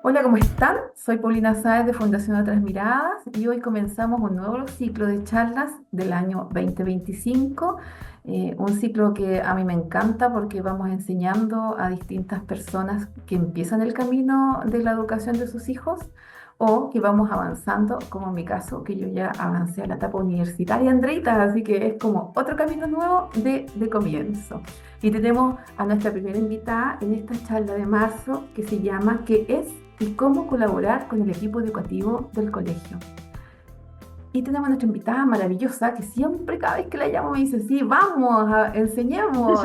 Hola, ¿cómo están? Soy Paulina Sáez de Fundación Otras Miradas y hoy comenzamos un nuevo ciclo de charlas del año 2025, un ciclo que a mí me encanta porque vamos enseñando a distintas personas que empiezan el camino de la educación de sus hijos o que vamos avanzando, como en mi caso, que yo ya avancé a la etapa universitaria, Andreita, así que es como otro camino nuevo de comienzo. Y tenemos a nuestra primera invitada en esta charla de marzo que se llama ¿Qué es y cómo colaborar con el equipo educativo del colegio? Y tenemos a nuestra invitada maravillosa que siempre, cada vez que la llamo, me dice: Sí, vamos, enseñemos,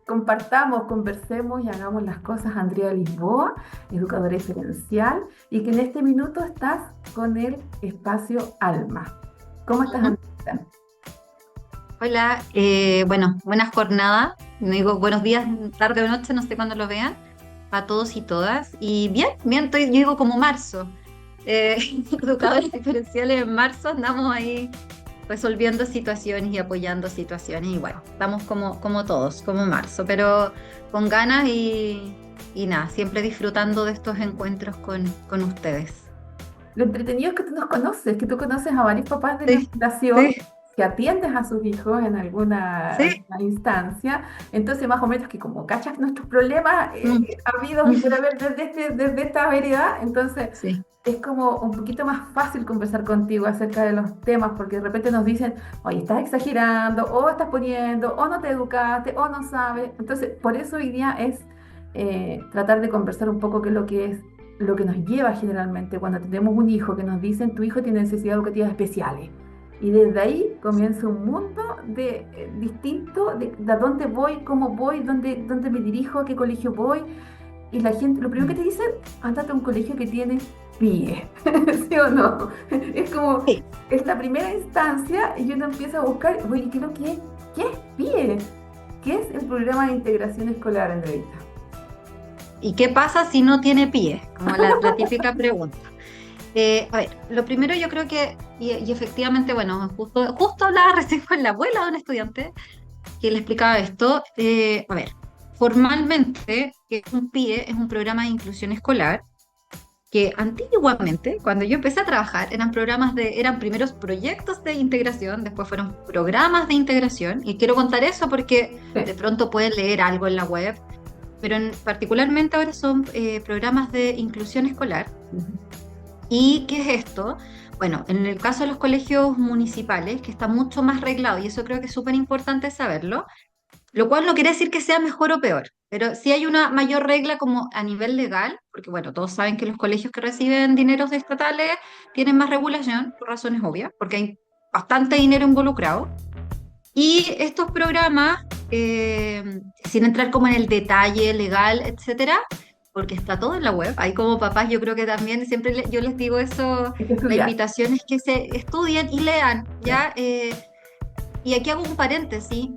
compartamos, conversemos y hagamos las cosas. Andrea Lisboa, educadora diferencial, y que en este minuto estás con el espacio Alma. ¿Cómo estás, Ujú. Andrea? Hola, bueno, buenas jornadas. No digo buenos días, tarde o noche, no sé cuándo lo vean, a todos y todas. Y bien, bien, yo digo como marzo. Eh, Educadores diferenciales en marzo, andamos ahí resolviendo situaciones y apoyando situaciones. Y bueno, estamos como todos, como marzo, pero con ganas y nada, siempre disfrutando de estos encuentros con ustedes. Lo entretenido es que tú nos conoces, que tú conoces a varios papás de la Sí, fundación, sí, que atiendes a sus hijos en sí. alguna instancia. Entonces, más o menos que como cachas nuestros problemas Mm, habidos y por haber desde esta vereda, entonces sí. es como un poquito más fácil conversar contigo acerca de los temas, porque de repente nos dicen: Oye, estás exagerando, o estás poniendo, o no te educaste, o no sabes. Entonces, por eso hoy día es tratar de conversar un poco qué es lo que nos lleva generalmente cuando tenemos un hijo, que nos dicen: Tu hijo tiene necesidades educativas especiales. Y desde ahí comienza un mundo distinto de a dónde voy, cómo voy, dónde me dirijo, a qué colegio voy. Y la gente, lo primero que te dicen: Ándate a un colegio que tiene PIE. ¿Sí o no? Es como Sí. esta primera instancia y uno empieza a buscar: Oye, ¿qué es lo que es? ¿Qué es PIE? ¿Qué es el programa de integración escolar, Andreita? ¿Y qué pasa si no tiene pie? Como la típica pregunta. A ver, lo primero yo creo que, y efectivamente, bueno, justo hablaba recién con la abuela de un estudiante que le explicaba esto. A ver, formalmente, que un PIE es un programa de inclusión escolar que antiguamente, cuando yo empecé a trabajar, eran primeros proyectos de integración, después fueron programas de integración, y quiero contar eso porque de Sí. pronto pueden leer algo en la web, pero particularmente ahora son programas de inclusión escolar. Ujú. ¿Y qué es esto? Bueno, en el caso de los colegios municipales, que está mucho más reglado, y eso creo que es súper importante saberlo, lo cual no quiere decir que sea mejor o peor, pero sí hay una mayor regla como a nivel legal, porque bueno, todos saben que los colegios que reciben dineros estatales tienen más regulación, por razones obvias, porque hay bastante dinero involucrado. Y estos programas, sin entrar como en el detalle legal, etcétera, porque está todo en la web, hay como papás, yo creo que también siempre yo les digo eso, Hay que la estudiar. invitación es que se estudien y lean, Sí. ¿ya? Y aquí hago un paréntesis,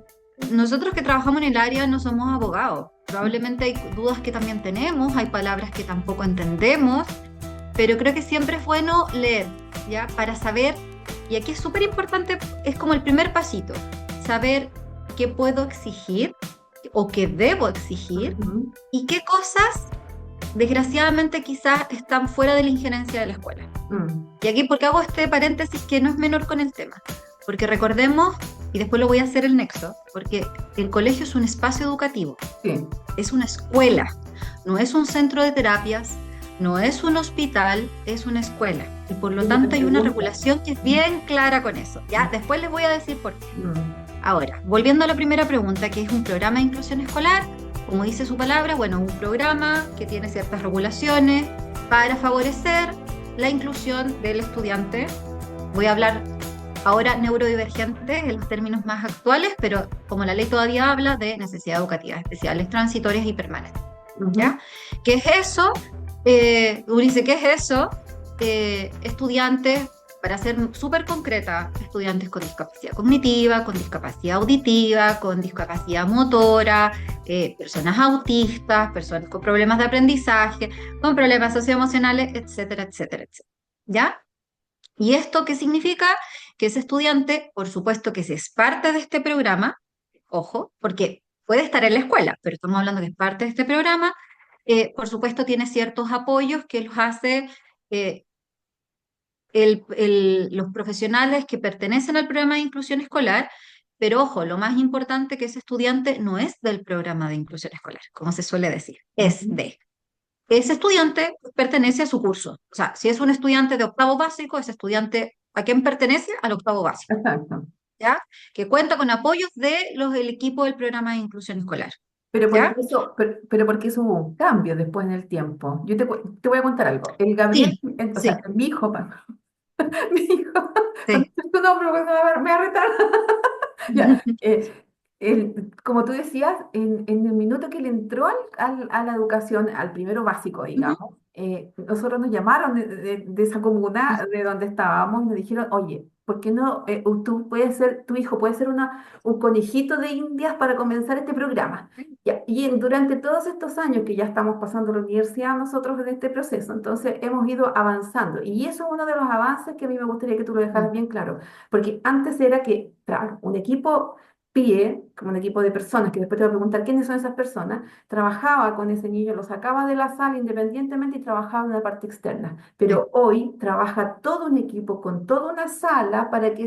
nosotros que trabajamos en el área no somos abogados, probablemente hay dudas que también tenemos, hay palabras que tampoco entendemos, pero creo que siempre es bueno leer, ¿ya? Para saber, y aquí es súper importante, es como el primer pasito, saber qué puedo exigir o qué debo exigir Ujú. y qué cosas, desgraciadamente, quizás están fuera de la injerencia de la escuela. Mm. Y aquí, porque hago este paréntesis que no es menor con el tema? Porque recordemos, y después lo voy a hacer el nexo, porque el colegio es un espacio educativo, Sí. es una escuela, no es un centro de terapias, no es un hospital, es una escuela. Y por lo Es lo que tanto hay una pregunta. regulación que es bien clara con eso. Ya, después les voy a decir por qué. Mm. Ahora, volviendo a la primera pregunta, que es un programa de inclusión escolar, como dice su palabra, bueno, un programa que tiene ciertas regulaciones para favorecer la inclusión del estudiante. Voy a hablar ahora neurodivergente en los términos más actuales, pero como la ley todavía habla de necesidades educativas especiales, transitorias y permanentes. Ujú. ¿Ya? ¿Qué es eso? Uno dice, ¿qué es eso? Estudiantes, para ser súper concreta, estudiantes con discapacidad cognitiva, con discapacidad auditiva, con discapacidad motora, personas autistas, personas con problemas de aprendizaje, con problemas socioemocionales, etcétera, etcétera, etcétera. ¿Ya? ¿Y esto qué significa? Que ese estudiante, por supuesto que si es parte de este programa, ojo, porque puede estar en la escuela, pero estamos hablando que es parte de este programa, por supuesto, tiene ciertos apoyos que los hace eh, los profesionales que pertenecen al programa de inclusión escolar, pero ojo, lo más importante que ese estudiante no es del programa de inclusión escolar, como se suele decir, es Ujú. de. Ese estudiante pertenece a su curso. O sea, si es un estudiante de octavo básico, ese estudiante, ¿a quién pertenece? Al octavo básico, Exacto. ¿ya? Que cuenta con apoyos de los del equipo del programa de inclusión escolar, Pero porque ¿ya? eso, pero porque eso hubo un cambio después en el tiempo. Te voy a contar algo. El Gabriel, Sí, o sea, sí, mi hijo, mi hijo, para no sí. decir tu nombre, porque me va a retar. Ya, como tú decías, en el minuto que él entró a la educación, al primero básico, Ujú, digamos, nosotros nos llamaron de esa comuna de donde estábamos y nos dijeron, oye, ¿por qué no, tu hijo puede ser un conejito de Indias para comenzar este programa? Ya, durante todos estos años que ya estamos pasando la universidad, nosotros en este proceso, entonces hemos ido avanzando. Y eso es uno de los avances que a mí me gustaría que tú lo dejaras mm, bien claro. Porque antes era que, claro, un equipo PIE, como un equipo de personas, que después te voy a preguntar quiénes son esas personas, trabajaba con ese niño, lo sacaba de la sala independientemente y trabajaba en la parte externa. sí, Pero hoy trabaja todo un equipo con toda una sala para que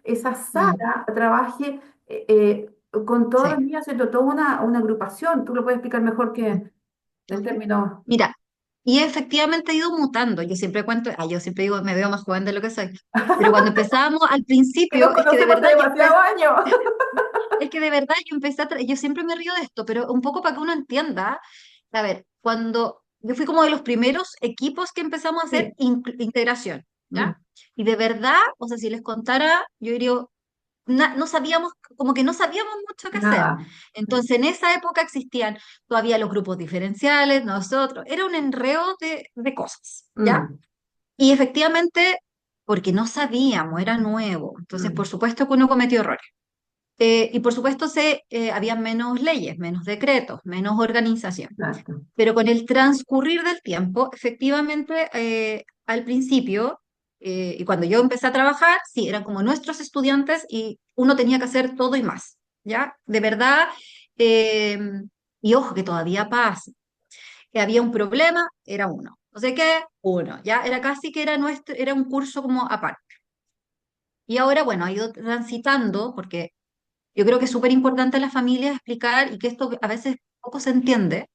esa mm, sala trabaje con todos los sí. niños, haciendo toda una agrupación. Tú lo puedes explicar mejor Mm. que en términos... Mira, y efectivamente ha ido mutando. Yo siempre cuento, yo siempre digo, me veo más joven de lo que soy. Pero cuando empezábamos al Que nos principio, es que de conocemos hace verdad yo demasiados años. es que de verdad yo empecé yo siempre me río de esto, pero un poco para que uno entienda, a ver, cuando yo fui como de los primeros equipos que empezamos a hacer Sí. integración, Mm, ¿ya? Y de verdad, o sea, si les contara, yo diría, no sabíamos, como que no sabíamos mucho qué hacer. nada. Entonces, en esa época existían todavía los grupos diferenciales, nosotros, era un enreo de cosas, ¿ya? Mm, Y efectivamente, porque no sabíamos, era nuevo, entonces, por mm, supuesto que uno cometió errores. Y por supuesto había menos leyes, menos decretos, menos organización. exacto. Pero con el transcurrir del tiempo, efectivamente, al principio, y cuando yo empecé a trabajar, sí, eran como nuestros estudiantes y uno tenía que hacer todo y más, ¿ya? De verdad, eh, y ojo, que todavía pasa, que había un problema, era uno. O sea que uno, ¿ya? Era casi que era un curso como aparte. Y ahora, bueno, ha ido transitando, porque yo creo que es súper importante a las familias explicar y que esto a veces poco se entiende,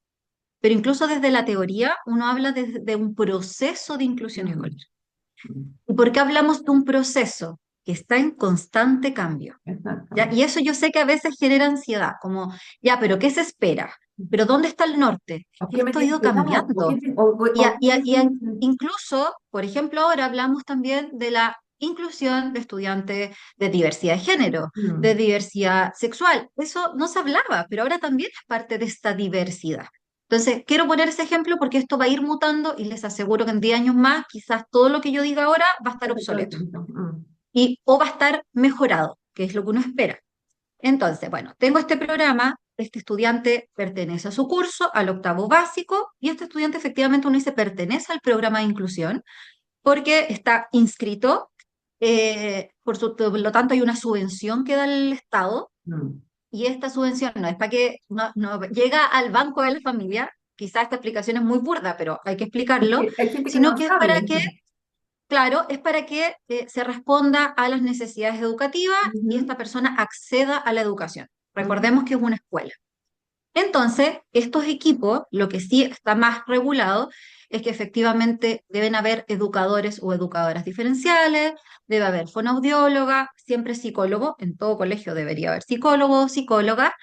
pero incluso desde la teoría uno habla de un proceso de inclusión escolar. Mm, mm, ¿Y por qué hablamos de un proceso que está en constante cambio? ¿Ya? exactamente. Y eso yo sé que a veces genera ansiedad, como, ya, pero ¿qué se espera? ¿Pero dónde está el norte? Es ¿O que qué me esto ha tienes ido que dar? ¿O cambiando. qué me tienes que... Incluso, por ejemplo, ahora hablamos también de la inclusión de estudiantes de diversidad de género, de Mm, diversidad sexual. Eso no se hablaba, pero ahora también es parte de esta diversidad. Entonces, quiero poner ese ejemplo porque esto va a ir mutando y les aseguro que en 10 años más quizás todo lo que yo diga ahora va a estar perfecto, obsoleto distinto. Mm, o va a estar mejorado, que es lo que uno espera. Entonces, bueno, tengo este programa, este estudiante pertenece a su curso, al octavo básico, y este estudiante efectivamente uno dice pertenece al programa de inclusión porque está inscrito, por lo tanto hay una subvención que da el Estado, mm. y esta subvención no es para que no llega al banco de la familia, quizás esta explicación es muy burda, pero hay que Es explicarlo, que hay gente que no sino lo que es sabe para que eso. claro, es para que se responda a las necesidades educativas y Ujú, esta persona acceda a la educación. ujú, Recordemos que es una escuela. Entonces, estos equipos, lo que sí está más regulado es que efectivamente deben haber educadores o educadoras diferenciales, debe haber fonoaudióloga, siempre psicólogo, en todo colegio debería haber psicólogo o psicóloga,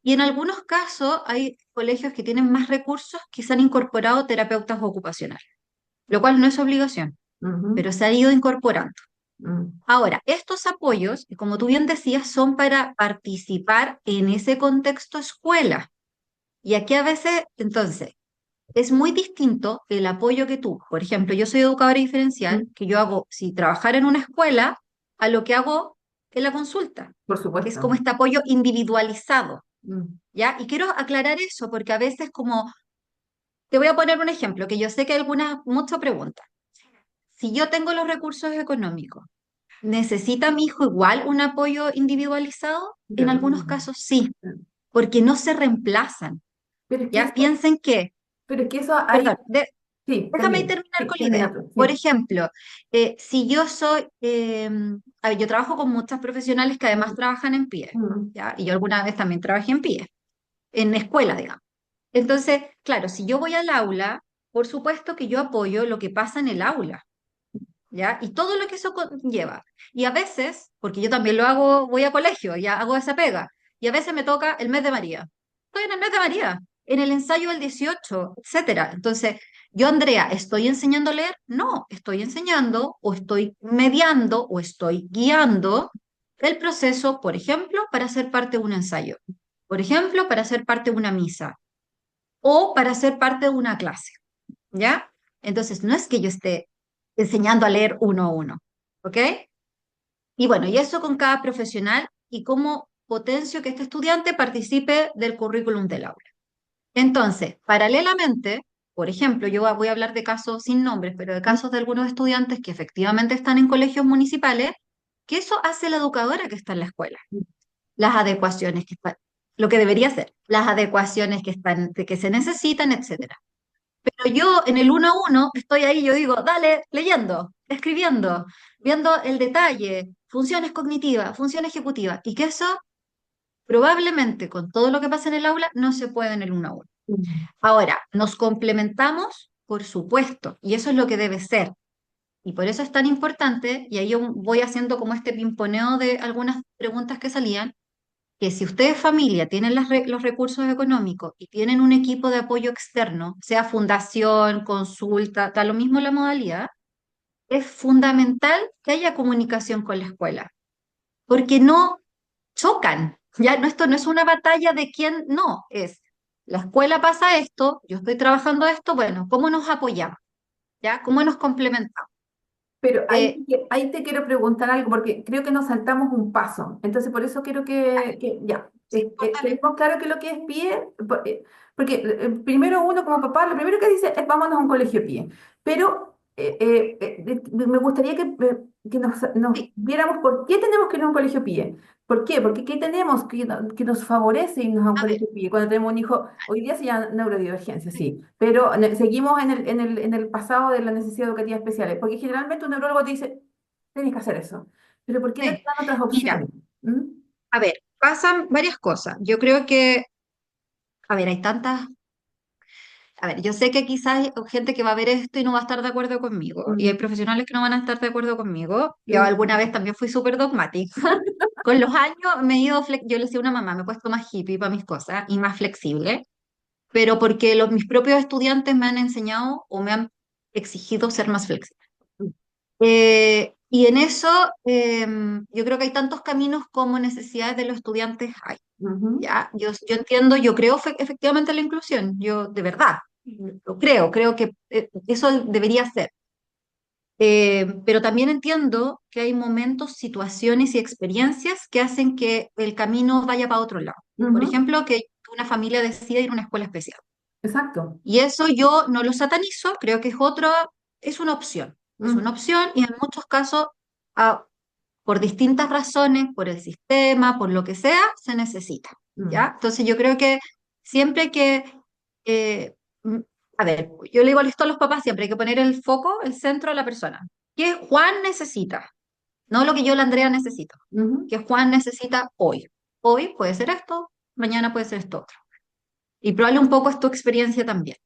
y en algunos casos hay colegios que tienen más recursos que se han incorporado terapeutas ocupacionales, lo cual no es obligación, ujú, pero se ha ido incorporando. mm. Ahora, estos apoyos, como tú bien decías, son para participar en ese contexto escuela. Y aquí a veces, entonces, es muy distinto el apoyo que tú, por ejemplo, yo soy educadora diferencial, Mm, que yo hago, si trabajar en una escuela, a lo que hago en la consulta, por que es supuesto. como este apoyo individualizado, Mm, ¿ya? Y quiero aclarar eso, porque a veces como, te voy a poner un ejemplo, que yo sé que hay algunas, muchas preguntas. Si yo tengo los recursos económicos, ¿necesita mi hijo igual un apoyo individualizado? yo En creo algunos que casos sí, sí. porque no se reemplazan. Pero es que Ya eso, piensen que, Pero es que eso ahí, Perdón, sí, déjame termina, terminar sí, con la termina idea. tú, Por sí. ejemplo, si yo soy, a ver, yo trabajo con muchas profesionales que además Mm, trabajan en pie, mm, ¿ya? Y yo alguna vez también trabajé en pie, en escuela, digamos. Entonces, claro, si yo voy al aula, por supuesto que yo apoyo lo que pasa en el aula, ¿ya? Y todo lo que eso conlleva. Y a veces, porque yo también lo hago, voy a colegio, ya hago esa pega, y a veces me toca el mes de María. Estoy en el mes de María, en el ensayo del 18, etcétera. Entonces, yo, Andrea, ¿estoy enseñando a leer? No, estoy enseñando o estoy mediando o estoy guiando el proceso, por ejemplo, para ser parte de un ensayo, por ejemplo, para ser parte de una misa o para ser parte de una clase. ¿Ya? Entonces, no es que yo esté enseñando a leer uno a uno, ¿ok? Y bueno, y eso con cada profesional y cómo potencio que este estudiante participe del currículum del aula. Entonces, paralelamente, por ejemplo, yo voy a hablar de casos sin nombres, pero de mm, casos de algunos estudiantes que efectivamente están en colegios municipales, que eso hace la educadora que está en la escuela, las adecuaciones que están, lo que debería ser, las adecuaciones que están, que se necesitan, etcétera. Pero yo en el uno a uno estoy ahí, yo digo, dale, leyendo, escribiendo, viendo el detalle, funciones cognitivas, función ejecutiva, y que eso probablemente con todo lo que pasa en el aula no se puede en el uno a uno. mm. Ahora, nos complementamos, por supuesto, y eso es lo que debe ser. Y por eso es tan importante, y ahí yo voy haciendo como este pimponeo de algunas preguntas que salían, que si ustedes familia tienen los recursos económicos y tienen un equipo de apoyo externo, sea fundación, consulta, da lo mismo la modalidad, es fundamental que haya comunicación con la escuela, porque no chocan. Ya no, esto no es una batalla de quién, no, es la escuela pasa esto, yo estoy trabajando esto, bueno, ¿cómo nos apoyamos? ¿Ya? ¿Cómo nos complementamos? Pero ahí, Eh, ahí te quiero preguntar algo, porque creo que nos saltamos un paso. Entonces, por eso quiero que ya, sí, córtale. tenemos claro que lo que es pie, porque primero uno como papá, lo primero que dice es vámonos a un colegio pie. Pero me gustaría que nos Sí, viéramos por qué tenemos que ir a un colegio pie. ¿Por qué? Porque ¿qué tenemos que nos favorece irnos a un a ver, colegio pie? Cuando tenemos un hijo, hoy día se llama neurodivergencia, sí, pero seguimos en el pasado de la necesidad educativa especiales, porque generalmente un neurólogo te dice, tienes que hacer eso, pero ¿por qué no te sí. dan otras Mira, opciones? ¿Mm? a ver, pasan varias cosas. Yo creo que, a ver, hay tantas. A ver, yo sé que quizás hay gente que va a ver esto y no va a estar de acuerdo conmigo, y hay Mm, profesionales que no van a estar de acuerdo conmigo. Yo sí. alguna vez también fui súper dogmática. Con los años me he ido, yo le decía a una mamá, me he puesto más hippie para mis cosas y más flexible, pero porque mis propios estudiantes me han enseñado o me han exigido ser más flexible. Y en eso yo creo que hay tantos caminos como necesidades de los estudiantes hay. Ujú, ¿Ya? Yo entiendo, yo creo efectivamente en la inclusión, yo de verdad, lo creo, creo que eso debería ser. Pero también entiendo que hay momentos, situaciones y experiencias que hacen que el camino vaya para otro lado. Por ujú, ejemplo, que una familia decida ir a una escuela especial. exacto. Y eso yo no lo satanizo, creo que es otra, es una opción. Es una Mm, opción y en muchos casos, ah, por distintas razones, por el sistema, por lo que sea, se necesita. mm, ¿Ya? Entonces yo creo que siempre que, eh, mm, a ver, yo le digo esto a los papás, siempre hay que poner el foco, el centro de la persona. ¿Qué Juan necesita? No lo que yo, la Andrea, necesito. ujú, ¿Qué Juan necesita hoy? Hoy puede ser esto, mañana puede ser esto otro. Y probable un poco es tu experiencia también.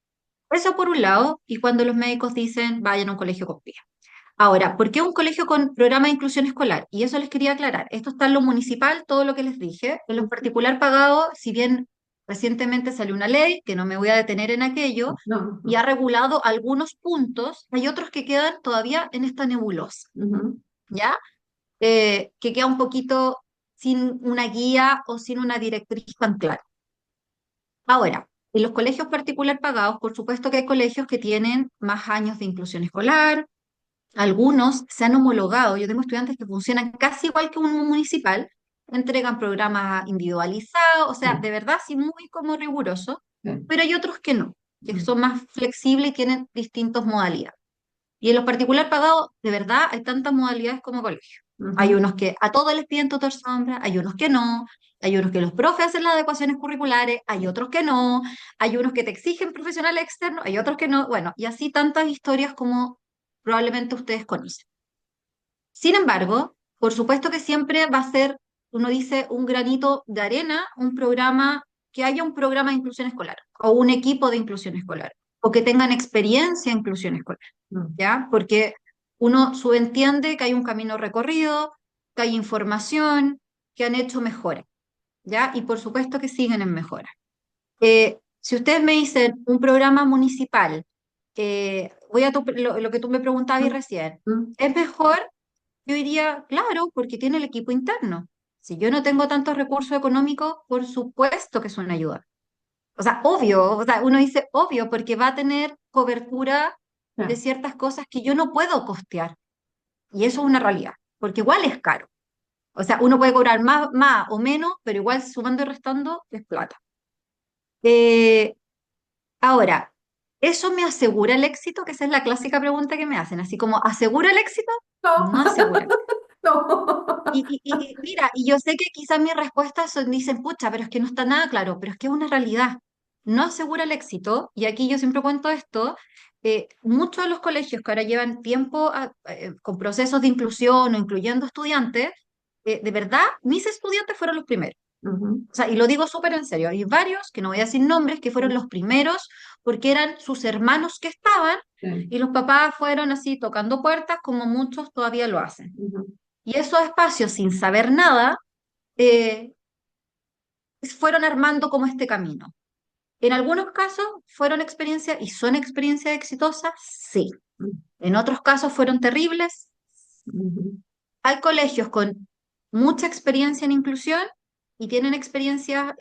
Eso por un lado, y cuando los médicos dicen vayan a un colegio con PIA. Ahora, ¿por qué un colegio con programa de inclusión escolar? Y eso les quería aclarar. Esto está en lo municipal, todo lo que les dije. En lo ujú. particular pagado, si bien recientemente salió una ley, que no me voy a detener en aquello, No, y no. ha regulado algunos puntos, hay otros que quedan todavía en esta nebulosa, Ujú, ¿ya? Que queda un poquito sin una guía o sin una directriz tan clara. Ahora, en los colegios particular pagados, por supuesto que hay colegios que tienen más años de inclusión escolar, algunos se han homologado, yo tengo estudiantes que funcionan casi igual que un municipal, entregan programas individualizados, o sea, sí, de verdad sí muy como rigurosos, sí, pero hay otros que no, que mm, son más flexibles y tienen distintas modalidades. Y en los particular pagados, de verdad, hay tantas modalidades como colegios. Hay ujú, unos que a todos les piden tutor sombra, hay unos que no, hay unos que los profes hacen las adecuaciones curriculares, hay otros que no, hay unos que te exigen profesionales externos, hay otros que no, bueno, y así tantas historias como probablemente ustedes conocen. Sin embargo, por supuesto que siempre va a ser, uno dice, un granito de arena, un programa, que haya un programa de inclusión escolar o un equipo de inclusión escolar o que tengan experiencia en inclusión escolar, mm. ¿ya? Porque uno subentiende que hay un camino recorrido, que hay información, que han hecho mejoras, ¿ya? Y por supuesto que siguen en mejora. Si ustedes me dicen un programa municipal, voy a lo que tú me preguntabas Mm, recién, mm, ¿es mejor? Yo diría, claro, porque tiene el equipo interno. Si yo no tengo tantos recursos económicos, por supuesto que es una ayuda. O sea, obvio, o sea, uno dice obvio porque va a tener cobertura de ya, ciertas cosas que yo no puedo costear. Y eso es una realidad, porque igual es caro. O sea, uno puede cobrar más o menos, pero igual sumando y restando es plata. Eh, Ahora, ¿eso me asegura el éxito? Que esa es la clásica pregunta que me hacen, así como, ¿asegura el éxito? no, No asegura. no. Y mira, y yo sé que quizás mis respuestas dicen, pucha, pero es que no está nada claro, pero es que es una realidad. No asegura el éxito, y aquí yo siempre cuento esto, muchos de los colegios que ahora llevan tiempo con procesos de inclusión o incluyendo estudiantes, de verdad, mis estudiantes fueron los primeros. Ujú, O sea, y lo digo súper en serio, hay varios, que no voy a decir nombres, que fueron mm, los primeros porque eran sus hermanos que estaban, sí, y los papás fueron así tocando puertas como muchos todavía lo hacen. ujú, Y esos espacios, sin saber nada, eh, fueron armando como este camino. En algunos casos fueron experiencias y son experiencias exitosas, sí. mm, En otros casos fueron terribles. ujú, Hay colegios con mucha experiencia en inclusión y tienen experiencias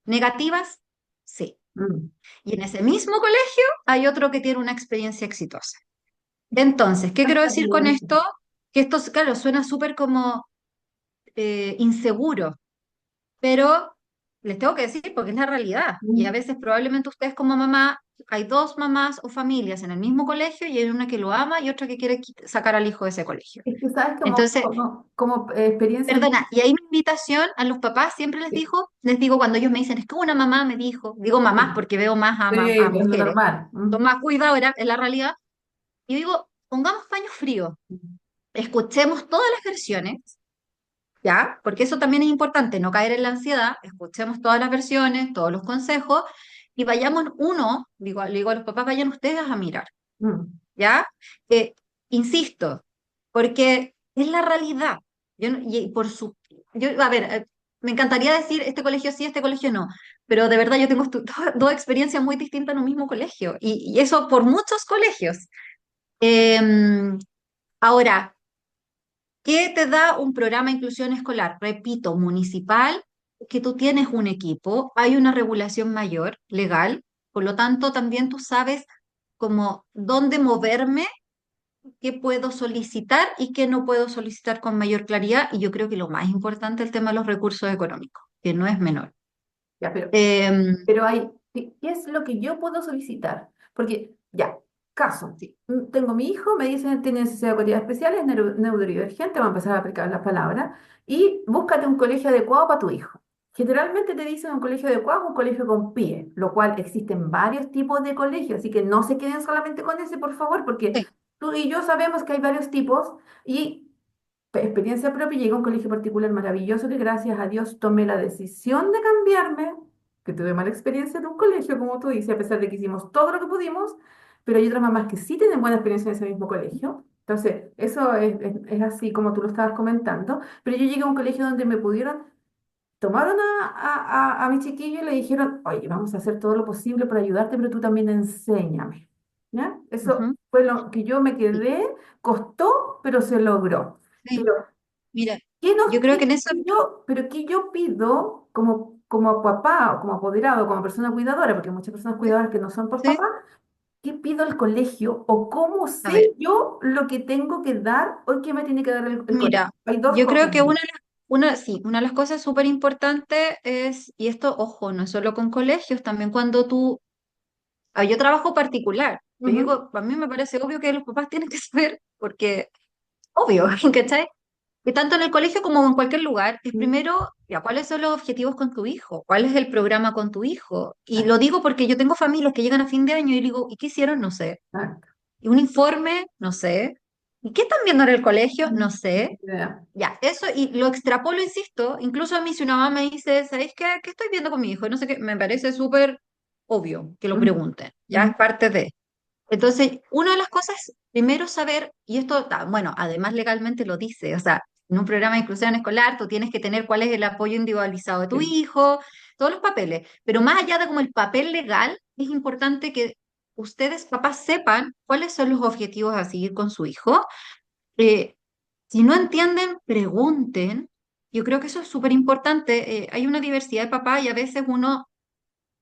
negativas, sí. mm. Y en ese mismo colegio hay otro que tiene una experiencia exitosa. Entonces, ¿qué quiero Hasta decir con esto? Que esto, claro, suena súper como inseguro, pero les tengo que decir porque es la realidad. Y a Mm. veces probablemente ustedes como mamá, hay dos mamás o familias en el mismo colegio y hay una que lo ama y otra que quiere sacar al hijo de ese colegio. Es que sabes Entonces, como experiencia. perdona, y ahí mi invitación a los papás siempre les digo cuando ellos me dicen, es que una mamá me dijo, digo mamás Sí, porque veo más sí, a pues lo mujeres, normal. son más cuidadoras, es la realidad, y digo, pongamos paños fríos, escuchemos todas las versiones, ¿ya? Porque eso también es importante, no caer en la ansiedad, escuchemos todas las versiones, todos los consejos, y vayamos uno, le digo a los papás, vayan ustedes a mirar, Mm. ¿ya? Eh, Insisto, porque es la realidad. Yo, y por su, yo, a ver, me encantaría decir este colegio sí, este colegio no, pero de verdad yo tengo dos experiencias muy distintas en un mismo colegio, y eso por muchos colegios. Em, Ahora, ¿qué te da un programa de inclusión escolar? Repito, municipal, que tú tienes un equipo, hay una regulación mayor, legal, por lo tanto también tú sabes como dónde moverme, qué puedo solicitar y qué no puedo solicitar con mayor claridad. Y yo creo que lo más importante es el tema de los recursos económicos, que no es menor. Ya, Em, pero ¿qué es lo que yo puedo solicitar? Porque, ya, caso, sí, tengo mi hijo, me dicen tiene necesidad de cuidados especiales, neurodivergente, va a empezar a aplicar las palabras, y búscate un colegio adecuado para tu hijo. Generalmente te dicen un colegio adecuado, un colegio con PIE, lo cual existen varios tipos de colegios, así que no se queden solamente con ese, por favor, porque sí, tú y yo sabemos que hay varios tipos, y experiencia propia, llegué a un colegio particular maravilloso que gracias a Dios tomé la decisión de cambiarme, que tuve mala experiencia en un colegio, como tú dices, a pesar de que hicimos todo lo que pudimos, pero hay otras mamás que sí tienen buena experiencia en ese mismo colegio. Entonces, eso es así como tú lo estabas comentando, pero yo llegué a un colegio donde me pudieron, tomaron a mi chiquillo y le dijeron, oye, vamos a hacer todo lo posible para ayudarte, pero tú también enséñame. ¿Ya? Eso ujú, fue lo que yo me sí, quedé, costó, pero se logró. sí. Pero Mira, ¿qué yo creo que en eso, pero qué yo pido como papá o como apoderado, como persona cuidadora, porque hay muchas personas sí, cuidadoras que no son por sí, papá, ¿qué pido al colegio o cómo a ver, sé yo lo que tengo que dar o qué me tiene que dar el colegio? mira, Hay dos yo cosas creo que ahí. sí, una de las cosas súper importantes es, y esto, ojo, no es solo con colegios, también cuando tú, yo trabajo particular, pero yo Ujú, digo, a mí me parece obvio que los papás tienen que saber, porque, obvio, ¿cachai? que tanto en el colegio como en cualquier lugar, es Mm, primero, ya, ¿cuáles son los objetivos con tu hijo? ¿Cuál es el programa con tu hijo? Y exacto, lo digo porque yo tengo familias que llegan a fin de año y digo, ¿y qué hicieron? No sé. exacto. ¿Y un informe? No sé. ¿Y qué están viendo en el colegio? Mm, No sé. idea. Ya, eso, y lo extrapolo, insisto, incluso a mí si una mamá me dice, ¿sabéis qué? ¿Qué estoy viendo con mi hijo? No sé qué, me parece súper obvio que lo Mm, pregunten, ya mm, es parte de. Entonces, una de las cosas, primero saber, y esto, bueno, además legalmente lo dice, o sea, en un programa de inclusión escolar tú tienes que tener cuál es el apoyo individualizado de tu sí. hijo, todos los papeles, pero más allá de como el papel legal, es importante que ustedes, papás, sepan cuáles son los objetivos a seguir con su hijo. Eh, si no entienden, pregunten. Yo creo que eso es súper importante. Hay una diversidad de papás y a veces uno,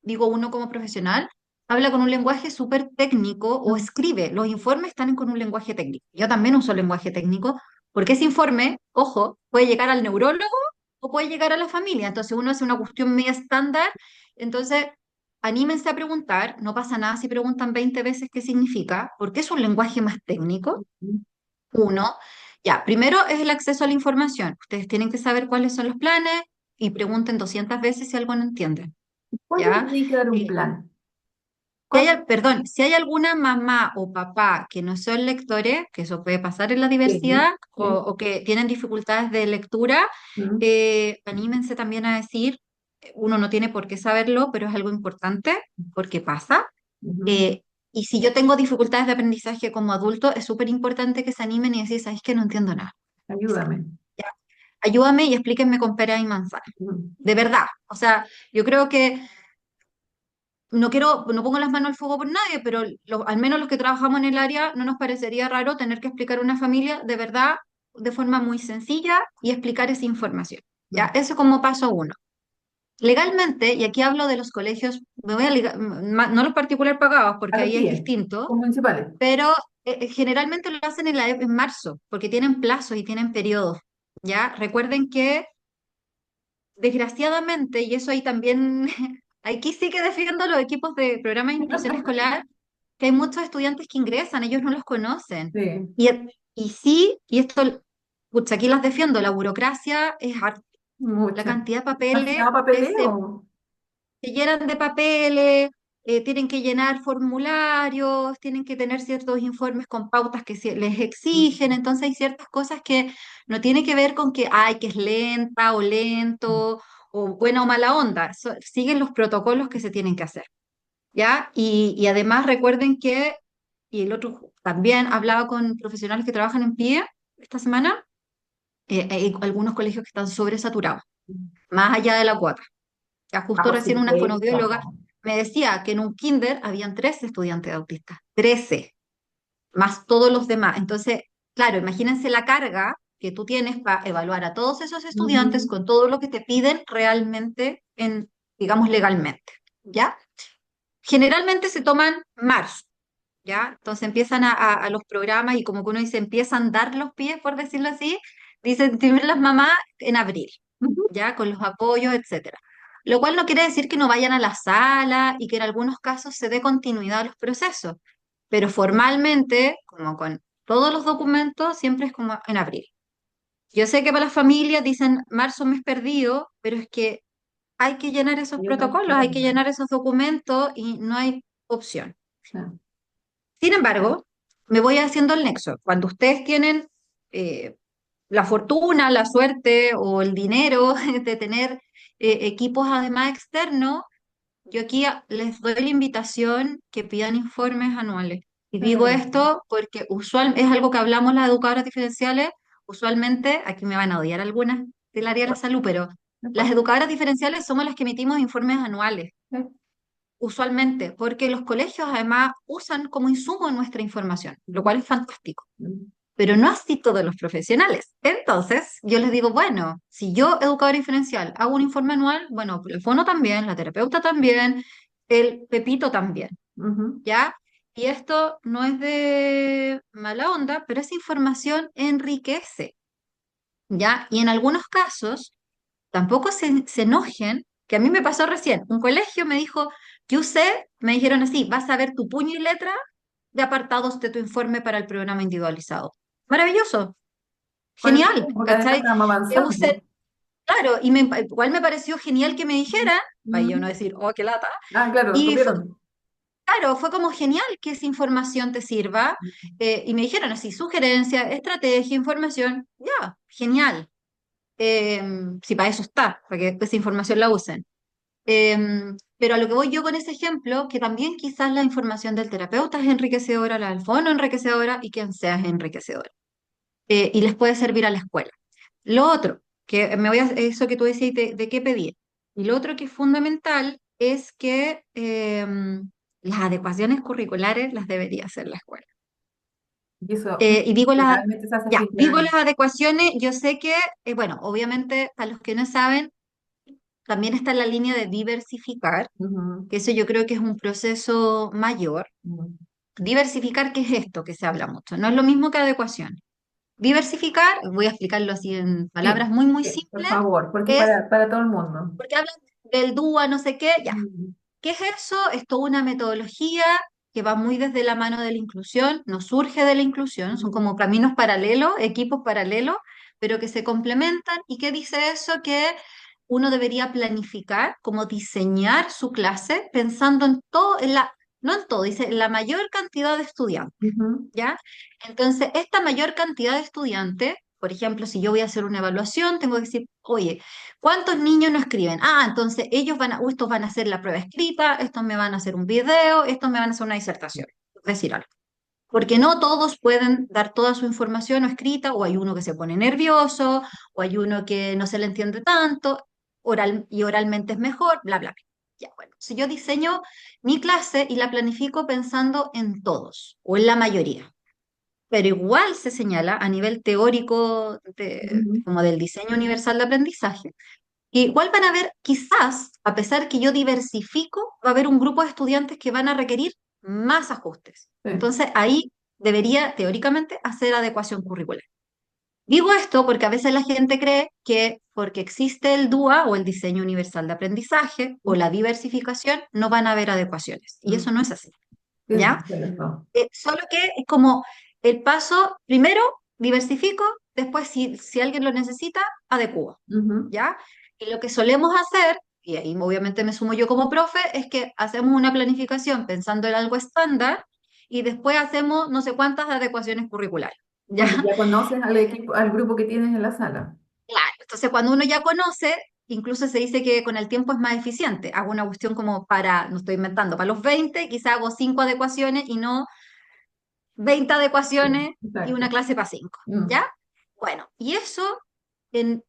digo uno como profesional, habla con un lenguaje súper técnico o Mm, escribe. Los informes están con un lenguaje técnico. Yo también uso lenguaje técnico porque ese informe, ojo, puede llegar al neurólogo o puede llegar a la familia. Entonces uno hace una cuestión media estándar. Entonces, anímense a preguntar. No pasa nada si preguntan 20 veces qué significa, porque es un lenguaje más técnico. mm. Uno, ya, primero es el acceso a la información. Ustedes tienen que saber cuáles son los planes y pregunten 200 veces si algo no entienden, ¿Cuándo ¿ya? tiene que dar un Eh, plan? si hay, ¿Cuándo? perdón, si hay alguna mamá o papá que no son lectores, que eso puede pasar en la Sí, diversidad, sí. o que tienen dificultades de lectura, Mm, anímense también a decir, uno no tiene por qué saberlo, pero es algo importante porque pasa. ujú. Eh, y si yo tengo dificultades de aprendizaje como adulto, es súper importante que se animen y decir, ¿sabes que no entiendo nada? Ayúdame. ¿Ya? Ayúdame y explíquenme con pera y manzana. Mm. De verdad. O sea, yo creo que no quiero, no pongo las manos al fuego por nadie, pero al menos los que trabajamos en el área no nos parecería raro tener que explicar a una familia de verdad de forma muy sencilla y explicar esa información. ¿Ya? Mm. Eso como paso uno. Legalmente, y aquí hablo de los colegios, me voy a no los particular pagados, A porque los ahí es 10, distinto, con municipales. pero generalmente lo hacen en marzo, porque tienen plazos y tienen periodos. ¿Ya? Recuerden que desgraciadamente, y eso ahí también, aquí sí que defiendo los equipos de programas de inclusión escolar, que hay muchos estudiantes que ingresan, ellos no los conocen. Sí, Y, y sí, y esto, pucha, aquí las defiendo, la burocracia es la mucha. cantidad de papeles Demasiado que papeleo. se llenan de papeles, tienen que llenar formularios, tienen que tener ciertos informes con pautas que les exigen, Mm, entonces hay ciertas cosas que no tiene que ver con que, ay, que es lenta o lento o buena o mala onda, siguen los protocolos que se tienen que hacer, ¿ya? Y además recuerden que, y el otro también hablaba con profesionales que trabajan en PIE esta semana, hay algunos colegios que están sobresaturados, más allá de la cuota. Ya ah, justo por recién una fonoaudióloga supuesto. me decía que en un kinder habían 13 estudiantes autistas, 13 más todos los demás. Entonces, claro, imagínense la carga que tú tienes para evaluar a todos esos estudiantes Ujú. con todo lo que te piden realmente en, digamos, legalmente, ¿ya? Generalmente se toman marzo, ¿ya? Entonces empiezan a los programas y como que uno dice, empiezan a dar los pies, por decirlo así, dicen tienen las mamás en abril, Ujú. ya con los apoyos, etcétera. Lo cual no quiere decir que no vayan a la sala y que en algunos casos se dé continuidad a los procesos, pero formalmente, como con todos los documentos, siempre es como en abril. Yo sé que para las familias dicen marzo mes perdido, pero es que hay que llenar esos Y otra protocolos, hay que forma. llenar esos documentos y no hay opción. Ah, Sin embargo, me voy haciendo el nexo. Cuando ustedes tienen eh, la fortuna, la suerte o el dinero de tener equipos además externos, yo aquí les doy la invitación que pidan informes anuales. Y digo mm, esto porque usual, es algo que hablamos las educadoras diferenciales, usualmente, aquí me van a odiar algunas del área de la salud, pero no las importa. educadoras diferenciales somos las que emitimos informes anuales, usualmente, porque los colegios además usan como insumo nuestra información, lo cual es fantástico, Mm, pero no así todos los profesionales. Entonces, yo les digo, bueno, si yo, educador diferencial, hago un informe anual, bueno, el fono también, la terapeuta también, el Pepito también, ujú. ¿ya? Y esto no es de mala onda, pero esa información enriquece, ¿ya? Y en algunos casos, tampoco se enojen, que a mí me pasó recién, un colegio me dijo, yo usé, me dijeron así, vas a ver tu puño y letra de apartados de tu informe para el programa individualizado. Maravilloso. Con el Genial, tiempo, porque además ¿cachai? estamos avanzando. Claro, y igual me pareció genial que me dijera, para yo no Mm. decir, oh, qué lata, Ah, claro, y fue, supieron. claro, fue como genial que esa información te sirva, y me dijeron así, sugerencia, estrategia, información, ya, genial. Eh, si para eso está, para que esa información la usen. Pero a lo que voy yo con ese ejemplo, que también quizás la información del terapeuta es enriquecedora, la del fono enriquecedora y quien sea es enriquecedora. Y les puede servir a la escuela. Lo otro, que me voy a eso que tú decías de qué pedir. Y lo otro que es fundamental es que las adecuaciones curriculares las debería hacer la escuela. Y eso Y digo generalmente se hace a ya, fin de digo año. las adecuaciones, yo sé que, bueno, obviamente para los que no saben, también está la línea de diversificar, Ujú, que eso yo creo que es un proceso mayor. ujú. Diversificar, ¿qué es esto que se habla mucho? No es lo mismo que adecuación. Diversificar, voy a explicarlo así en palabras Sí, muy, muy sí, por simples, favor, porque es, para todo el mundo. porque hablan del DUA, no sé qué, ya. Mm, ¿Qué es eso? Es toda una metodología que va muy desde la mano de la inclusión, no surge de la inclusión, son ujú, como caminos paralelos, equipos paralelos, pero que se complementan. ¿Y qué dice eso? Que uno debería planificar, como diseñar su clase pensando en todo, no en todo, dice, en la mayor cantidad de estudiantes. ujú, ¿Ya? Entonces, esta mayor cantidad de estudiantes, por ejemplo, si yo voy a hacer una evaluación, tengo que decir, oye, ¿cuántos niños no escriben? Ah, entonces ellos estos van a hacer la prueba escrita, estos me van a hacer un video, estos me van a hacer una disertación, es decir, algo. Porque no todos pueden dar toda su información o escrita, o hay uno que se pone nervioso, o hay uno que no se le entiende tanto, y oralmente es mejor, bla, bla, bla. Ya, bueno, si yo diseño mi clase y la planifico pensando en todos, o en la mayoría, pero igual se señala a nivel teórico ujú. como del diseño universal de aprendizaje, que igual van a haber, quizás, a pesar que yo diversifico, va a haber un grupo de estudiantes que van a requerir más ajustes. Sí. Entonces ahí debería teóricamente hacer adecuación curricular. Digo esto porque a veces la gente cree que porque existe el DUA o el diseño universal de aprendizaje o la diversificación, no van a haber adecuaciones. Y Mm, eso no es así, sí, ¿ya? de los dos. Solo que es como el paso, primero diversifico, después si alguien lo necesita, adecuo, Ujú. ¿ya? Y lo que solemos hacer, y ahí obviamente me sumo yo como profe, es que hacemos una planificación pensando en algo estándar y después hacemos no sé cuántas adecuaciones curriculares, ¿ya? Cuando ya conoces al equipo, al grupo que tienes en la sala. Claro, entonces cuando uno ya conoce, incluso se dice que con el tiempo es más eficiente. Hago una cuestión como para, no estoy inventando, para los 20 quizá hago 5 adecuaciones y no 20 Sí, adecuaciones y una exacto. clase para 5, Mm, ¿ya? Bueno, y eso en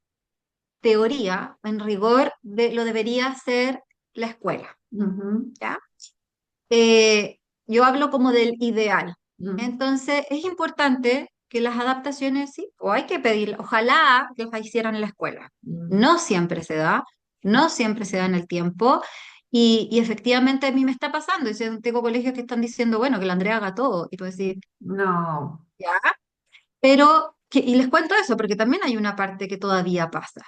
teoría, en rigor, lo debería hacer la escuela, ujú, ¿ya? Yo hablo como del ideal. mm, Entonces, es importante que las adaptaciones, sí, o hay que pedir, ojalá que las hicieran en la escuela. mm. No siempre se da, no siempre se da en el tiempo, y efectivamente a mí me está pasando. Tengo colegios que están diciendo, bueno, que la Andrea haga todo, y tú decís, No. ¿ya? Pero, y les cuento eso, porque también hay una parte que todavía pasa.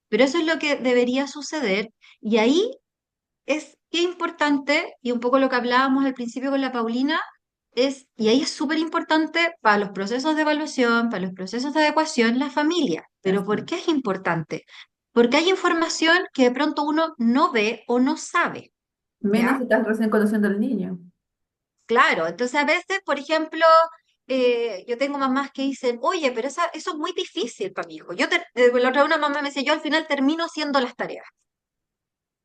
Pero eso es lo que debería suceder, y ahí es qué importante, y un poco lo que hablábamos al principio con la Paulina, y ahí es súper importante para los procesos de evaluación, para los procesos de adecuación, la familia. Pero ¿por Eso. qué es importante? Porque hay información que de pronto uno no ve o no sabe, Menos si ¿ya? estás recién conociendo al niño. Claro, entonces a veces, por ejemplo, yo tengo mamás que dicen, oye, pero eso es muy difícil para mi hijo. La otra vez una mamá me decía, yo al final termino haciendo las tareas.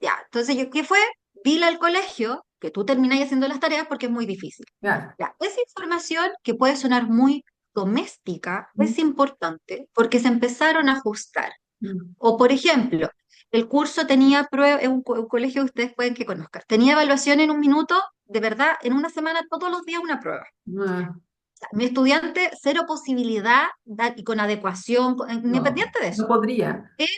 Ya, entonces yo, ¿qué fue? Dile al colegio que tú terminas haciendo las tareas porque es muy difícil. Claro. Ya, esa información que puede sonar muy doméstica Mm, es importante porque se empezaron a ajustar. mm, O, por ejemplo, el curso tenía prueba, es un colegio que ustedes pueden que conozcan, tenía evaluación en un minuto, de verdad, en una semana, todos los días una prueba. ah, Sea, mi estudiante, cero posibilidad, y con adecuación, no, independiente de no eso. podría. Él,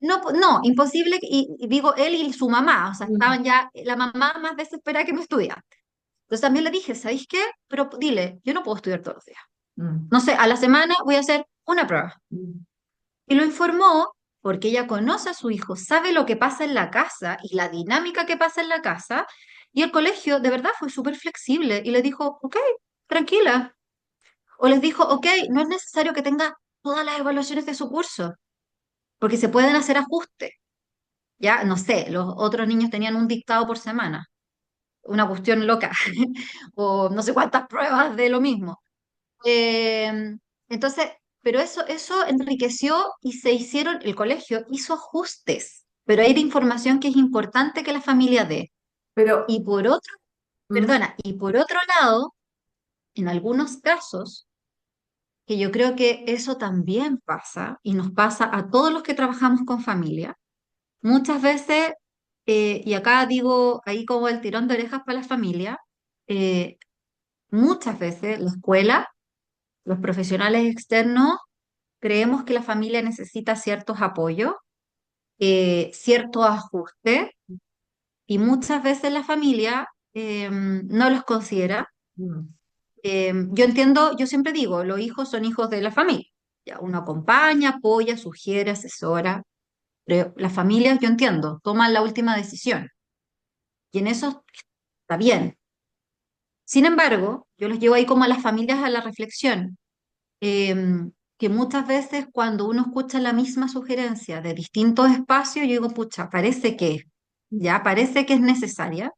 no, no, imposible, y digo él y su mamá, o sea, Mm, estaban ya, la mamá más desesperada que mi estudiante. Entonces también le dije, ¿sabéis qué? Pero dile, yo no puedo estudiar todos los días. mm, No sé, a la semana voy a hacer una prueba. mm. Y lo informó porque ella conoce a su hijo, sabe lo que pasa en la casa y la dinámica que pasa en la casa, y el colegio de verdad fue súper flexible y le dijo, ok, tranquila, o les dijo, ok, no es necesario que tenga todas las evaluaciones de su curso, porque se pueden hacer ajustes. Ya, no sé, los otros niños tenían un dictado por semana, una cuestión loca, o no sé cuántas pruebas de lo mismo. Eh, entonces, pero eso enriqueció y se hicieron, el colegio hizo ajustes, pero hay de información que es importante que la familia dé. Pero, Y por otro, mm, perdona, y por otro lado, en algunos casos, que yo creo que eso también pasa y nos pasa a todos los que trabajamos con familia, muchas veces, y acá digo ahí como el tirón de orejas para la familia, eh, muchas veces la escuela, los profesionales externos, creemos que la familia necesita ciertos apoyos, ciertos ajustes, y muchas veces la familia no los considera. mm, Yo entiendo, yo siempre digo, los hijos son hijos de la familia. Ya, uno acompaña, apoya, sugiere, asesora, pero las familias, yo entiendo, toman la última decisión. Y en eso está bien. Sin embargo, yo los llevo ahí como a las familias a la reflexión, que muchas veces cuando uno escucha la misma sugerencia de distintos espacios, yo digo, pucha, parece que, ya parece que es necesaria.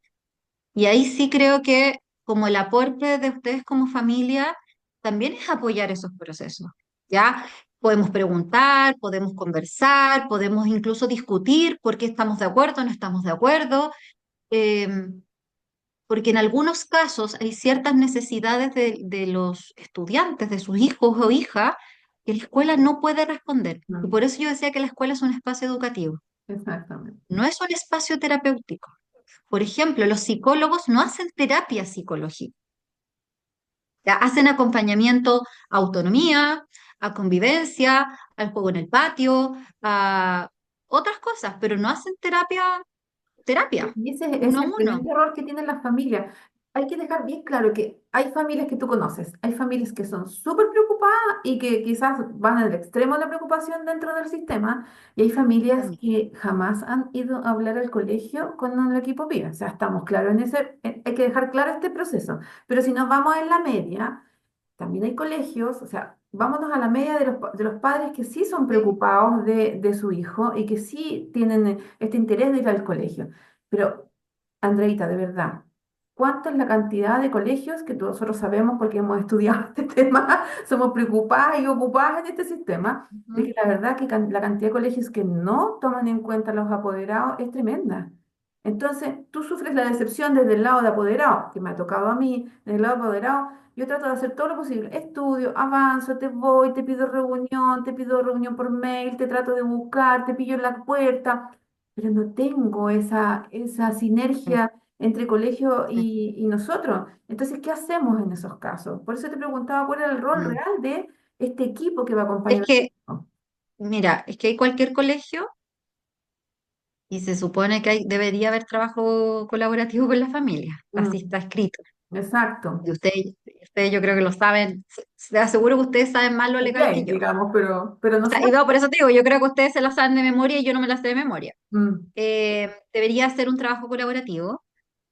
Y ahí sí creo que como el aporte de ustedes como familia también es apoyar esos procesos. Ya podemos preguntar, podemos conversar, podemos incluso discutir por qué estamos de acuerdo, no estamos de acuerdo. em, Porque en algunos casos hay ciertas necesidades de los estudiantes, de sus hijos o hijas, que la escuela no puede responder. Y mm, por eso yo decía que la escuela es un espacio educativo, exactamente. no es un espacio terapéutico. Por ejemplo, los psicólogos no hacen terapia psicológica, ya hacen acompañamiento a autonomía, a convivencia, al juego en el patio, a otras cosas, pero no hacen terapia, Y ese es uno a el uno. tremendo error que tienen las familias. Hay que dejar bien claro que hay familias que tú conoces, hay familias que son súper preocupadas y que quizás van al extremo de la preocupación dentro del sistema, y hay familias que jamás han ido a hablar al colegio con el equipo PIB. O sea, estamos claros en ese, hay que dejar claro este proceso. Pero si nos vamos en la media, también hay colegios, o sea, vámonos a la media de de los padres que sí son Sí. preocupados de su hijo y que sí tienen este interés de ir al colegio. Pero, Andreita, de verdad, ¿cuánta es la cantidad de colegios que nosotros sabemos porque hemos estudiado este tema, somos preocupadas y ocupadas en este sistema, de Ujú. que la verdad que la cantidad de colegios que no toman en cuenta a los apoderados es tremenda? Entonces, tú sufres la decepción desde el lado de apoderado, que me ha tocado a mí, desde el lado de apoderado, yo trato de hacer todo lo posible. Estudio, avanzo, te voy, te pido reunión por mail, te trato de buscar, te pillo en la puerta, pero no tengo esa Sí, sinergia entre colegio sí. y nosotros. Entonces, ¿qué hacemos en esos casos? Por eso te preguntaba cuál era el rol Mm. real de este equipo que va a Es acompañar al que, hijo. mira, es que hay cualquier colegio y se supone que debería haber trabajo colaborativo con la familia. Así Mm, está escrito. exacto. Y ustedes yo creo que lo saben, se aseguro que ustedes saben más lo legal que Ok, yo. digamos, pero O no se sea, y no, por eso te digo, yo creo que ustedes se la saben de memoria y yo no me la sé de memoria. Mm, Debería ser un trabajo colaborativo.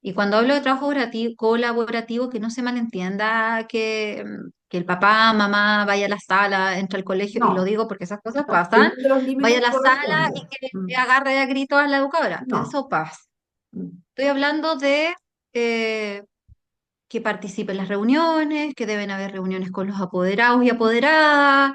Y cuando hablo de trabajo colaborativo, que no se malentienda que el papá, mamá vaya a la sala, entra al colegio, y lo no, digo porque esas cosas no, pasan, dentro de los vaya límites a que la sala y corresponden. que agarre a gritos a la educadora. No. Eso pasa. Mm, Estoy hablando de eh, que participe en las reuniones, que deben haber reuniones con los apoderados y apoderadas,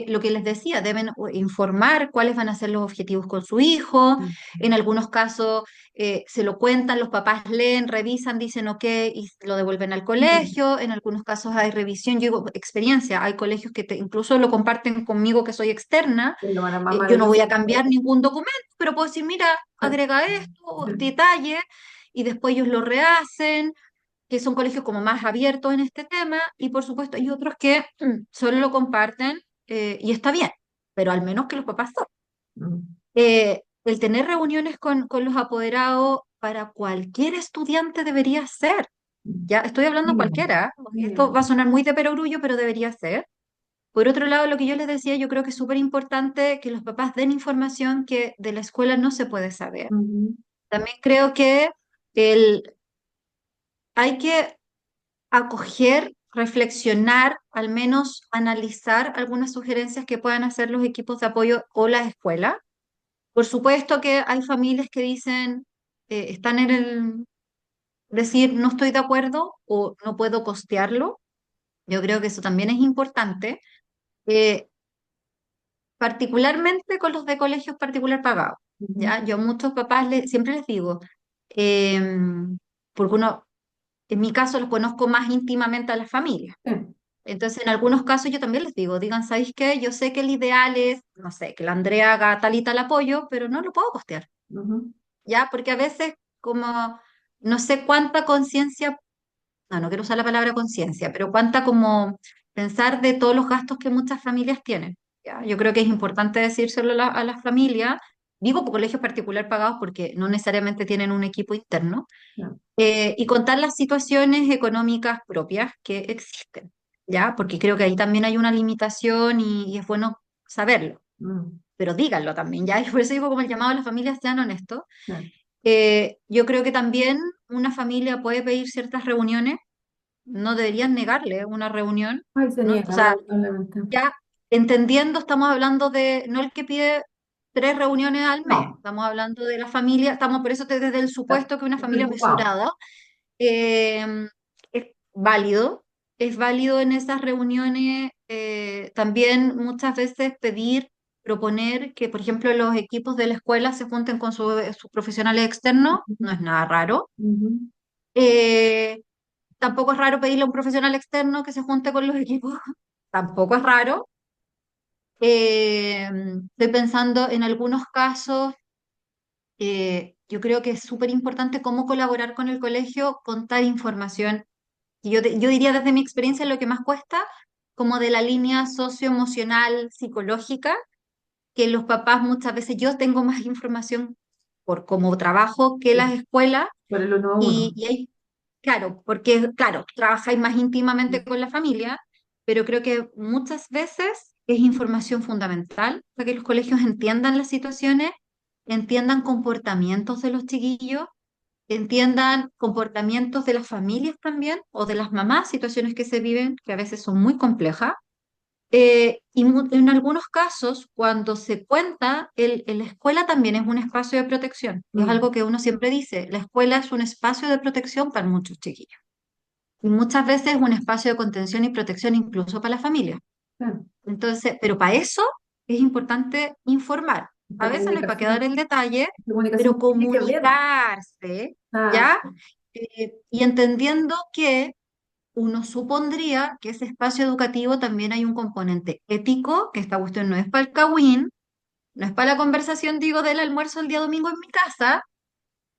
lo que les decía, deben informar cuáles van a ser los objetivos con su hijo, mm, en algunos casos se lo cuentan, los papás leen, revisan, dicen ok y lo devuelven al mm. colegio, en algunos casos hay revisión, yo digo experiencia, hay colegios que incluso lo comparten conmigo que soy externa, Es lo más yo no voy maravilloso a que puede cambiar ningún documento, pero puedo decir, mira, agrega esto, ser. detalle, y después ellos lo rehacen, que son colegios como más abiertos en este tema, y por supuesto hay otros que solo lo comparten y está bien, pero al menos que los papás sepan. Mm, El tener reuniones con los apoderados para cualquier estudiante debería ser. mm. Ya estoy hablando Mínimo, cualquiera, esto mínimo. va a sonar muy de perogrullo, pero debería ser. Por otro lado, lo que yo les decía, yo creo que es súper importante que los papás den información que de la escuela no se puede saber. Ujú, También creo que el, hay que acoger reflexionar, al menos analizar algunas sugerencias que puedan hacer los equipos de apoyo o las escuelas. Por supuesto que hay familias que dicen, están en el decir no estoy de acuerdo o no puedo costearlo. Yo creo que eso también es importante, eh, particularmente con los de colegios particular pagados. Ujú. ¿Ya? Yo a muchos papás siempre les digo, porque uno, en mi caso, los conozco más íntimamente a las familias. Sí. Entonces, en algunos casos yo también les digo, digan, ¿sabéis qué? Yo sé que el ideal es, no sé, que la Andrea haga tal y tal apoyo, pero no lo puedo costear, Ujú. ¿ya? Porque a veces como no sé cuánta conciencia, no quiero usar la palabra conciencia, pero cuánta como pensar de todos los gastos que muchas familias tienen, ¿ya? Yo creo que es importante decírselo a las familias, digo por colegios particular pagados porque no necesariamente tienen un equipo interno, Ya. y contar las situaciones económicas propias que existen, ¿ya? Porque creo que ahí también hay una limitación y es bueno saberlo, Mm. pero díganlo también, ¿ya? Y por eso digo como el llamado a las familias sean honestos. Ya. Yo creo que también una familia puede pedir ciertas reuniones, no deberían negarle una reunión, Ay, se ¿no? O niega, sea, lamentablemente. ya entendiendo, estamos hablando de, no el que pide 3 reuniones al mes, No, estamos hablando de la familia, estamos por eso desde el está- supuesto que una estoy familia ocupado. mesurada, eh, es válido, es válido en esas reuniones, también muchas veces pedir, proponer que, por ejemplo, los equipos de la escuela se junten con sus profesionales externos, no Ujú. es nada raro. Ujú. Eh, Tampoco es raro pedirle a un profesional externo que se junte con los equipos, tampoco es raro. Estoy pensando en algunos casos, yo creo que es súper importante cómo colaborar con el colegio, contar información. Y yo diría desde mi experiencia lo que más cuesta, como de la línea socioemocional, psicológica, que los papás muchas veces, yo tengo más información por cómo trabajo que las Sí, escuelas, por el uno a y, uno. y hay, claro, porque claro, trabajáis más íntimamente con la familia, pero creo que muchas veces es información fundamental para que los colegios entiendan las situaciones, entiendan comportamientos de los chiquillos, entiendan comportamientos de las familias también, o de las mamás, situaciones que se viven, que a veces son muy complejas. En algunos casos, cuando se cuenta, la escuela también es un espacio de protección. Es Mm. algo que uno siempre dice, la escuela es un espacio de protección para muchos chiquillos. Y muchas veces es un espacio de contención y protección incluso para la familia. Sí. Entonces, pero para eso es importante informar. Esta A veces no hay para qué dar comunicación, el detalle, esta comunicación pero que tiene que ver. comunicarse, Ah, ¿ya? Y entendiendo que uno supondría que ese espacio educativo también hay un componente ético, que esta cuestión no es para el cagüín, no es para la conversación, digo, del almuerzo el día domingo en mi casa,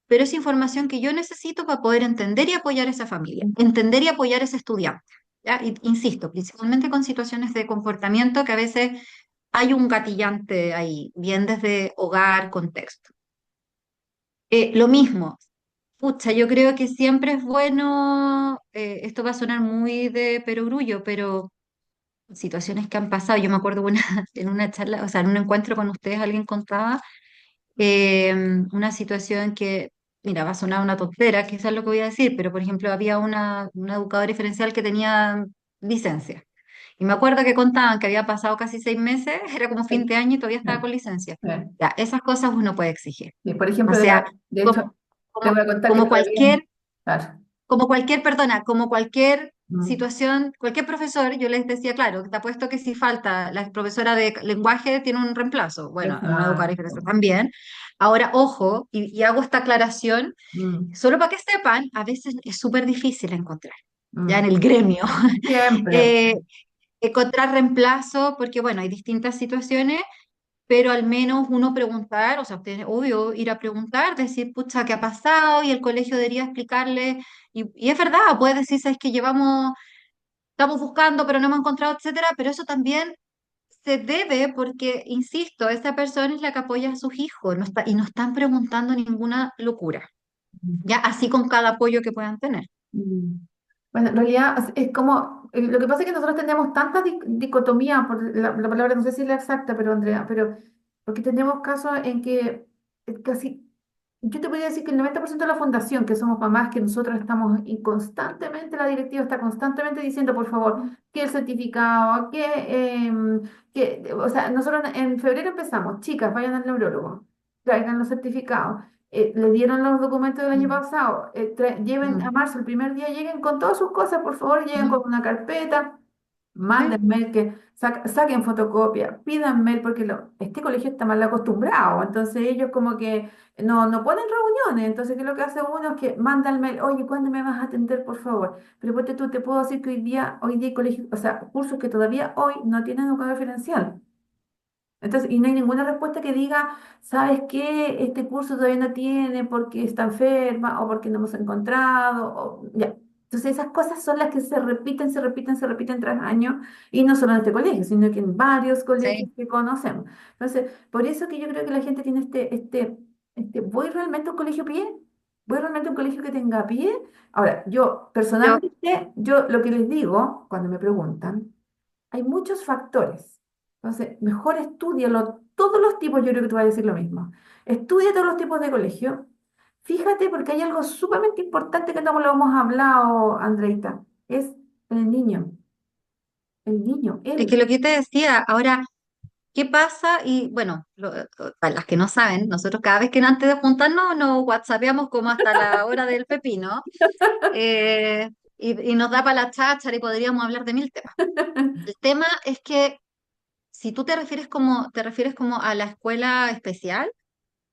pero es información que yo necesito para poder entender y apoyar a esa familia, entender y apoyar a ese estudiante. ¿Ya? Insisto, principalmente con situaciones de comportamiento que a veces hay un gatillante ahí, bien desde hogar, contexto. Lo mismo, pucha, yo creo que siempre es bueno, esto va a sonar muy de perogrullo, pero situaciones que han pasado, yo me acuerdo en una charla, o sea, en un encuentro con ustedes, alguien contaba una situación que, mira, va a sonar una tontera, quizás lo que voy a decir, pero por ejemplo, había una educadora diferencial que tenía licencia. Y me acuerdo que contaban que había pasado casi 6 meses, era como fin sí, de año y todavía sí, estaba con licencia. sí. Ya, esas cosas uno puede exigir. Sí, por O ejemplo, sea, de hecho, como, te voy como, a contar que como todavía, cualquier claro. como cualquier, perdona, como cualquier Mm. situación, cualquier profesor, yo les decía, claro, te apuesto que si falta la profesora de lenguaje tiene un reemplazo. Bueno, una educadora Exacto. diferencial también. Ahora, ojo, y hago esta aclaración, Mm. solo para que sepan, a veces es súper difícil encontrar, ya en Mm. el gremio, Siempre. eh, encontrar reemplazo, porque bueno, hay distintas situaciones, pero al menos uno preguntar, o sea, usted, obvio, ir a preguntar, decir, pucha, ¿qué ha pasado? Y el colegio debería explicarle, y es verdad, puede decir, sabes que estamos buscando, pero no hemos encontrado, etcétera, pero eso también se debe porque, insisto, esa persona es la que apoya a sus hijos, no está, y no están preguntando ninguna locura, ya así con cada apoyo que puedan tener. Mm. Bueno, en realidad es como, lo que pasa es que nosotros tenemos tanta dicotomía, por la palabra no sé si es la exacta, pero Andrea, pero porque tenemos casos en que casi Yo te podría decir que el 90% de la fundación, que somos mamás, que nosotros estamos y constantemente, la directiva está constantemente diciendo, por favor, que el certificado, o sea, nosotros en febrero empezamos, chicas, vayan al neurólogo, traigan los certificados, le dieron los documentos del año Mm, pasado, lleven a mm, marzo, el primer día, lleguen con todas sus cosas, por favor, lleguen con mm. una carpeta. Sí, Manden mail, que saquen fotocopia, pidan mail, porque este colegio está mal acostumbrado, entonces ellos como que no ponen reuniones, entonces ¿qué es lo que hace uno? Es que manda el mail, oye, ¿cuándo me vas a atender, por favor? Pero ponte tú, te puedo decir que hoy día hay colegios, o sea, cursos que todavía hoy no tienen educador diferencial. Entonces, y no hay ninguna respuesta que diga, ¿sabes qué? Este curso todavía no tiene porque está enferma o porque no hemos encontrado. Ya. Entonces, esas cosas son las que se repiten, se repiten, se repiten tras años, y no solo en este colegio, sino que en varios colegios sí. que conocemos. Entonces, por eso que yo creo que la gente tiene ¿voy realmente a un colegio pie? ¿Voy realmente a un colegio que tenga pie? Ahora, yo Yo, personalmente, yo lo que les digo cuando me preguntan, hay muchos factores. Entonces, mejor estudialo todos los tipos, yo creo que tú vas a decir lo mismo. Estudia todos los tipos de colegio. Fíjate, porque hay algo sumamente importante que no lo hemos hablado, Andreita, es el niño, es que él. lo que yo te decía, ahora, ¿qué pasa? Y bueno, para las que no saben, nosotros cada vez que antes de juntarnos nos whatsappeamos como hasta la hora del pepino, eh, y nos da para la cháchara y podríamos hablar de mil temas. El tema es que si tú te refieres como a la escuela especial,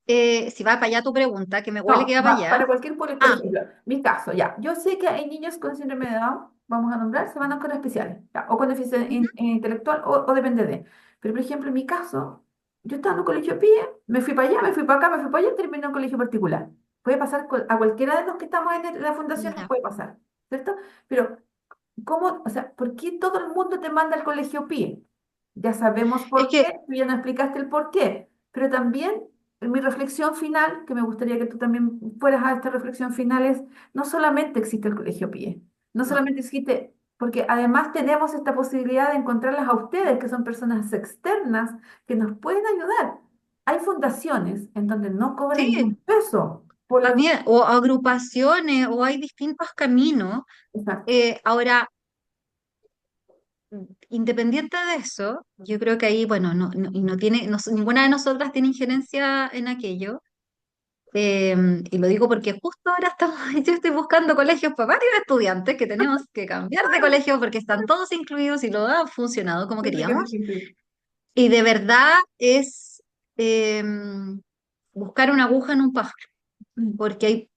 si va para allá tu pregunta, que me huele que No, va para allá. para cualquier por Ah, ejemplo, mi caso, ya. Yo sé que hay niños con síndrome de Down, vamos a nombrar, se van a escuelas especiales, ya, o con déficit ujú, intelectual, o depende de. Pero, por ejemplo, en mi caso, yo estaba en un colegio PIE, me fui para allá, me fui para acá, me fui para allá, terminé en un colegio particular. Puede pasar a cualquiera de los que estamos en la fundación, nos ya. puede pasar, ¿cierto? Pero, ¿cómo, o sea, por qué todo el mundo te manda al colegio PIE? Ya sabemos Es por que, qué, tú ya nos explicaste el por qué, pero también mi reflexión final, que me gustaría que tú también fueras a esta reflexión final, es: no solamente existe el colegio PIE, no no, solamente existe, porque además tenemos esta posibilidad de encontrarlas a ustedes, que son personas externas que nos pueden ayudar. Hay fundaciones en donde no cobran ni un sí, peso por las... también, o agrupaciones, o hay distintos caminos. Exacto. Ahora, independiente de eso, yo creo que ahí, bueno, y no tiene, ninguna de nosotras tiene injerencia en aquello. Y lo digo porque justo ahora estamos, yo estoy buscando colegios para varios estudiantes que tenemos que cambiar de colegio porque están todos incluidos y lo ha funcionado como Yo sé que es queríamos. difícil. Y de verdad es eh, buscar una aguja en un pajar, Mm, porque hay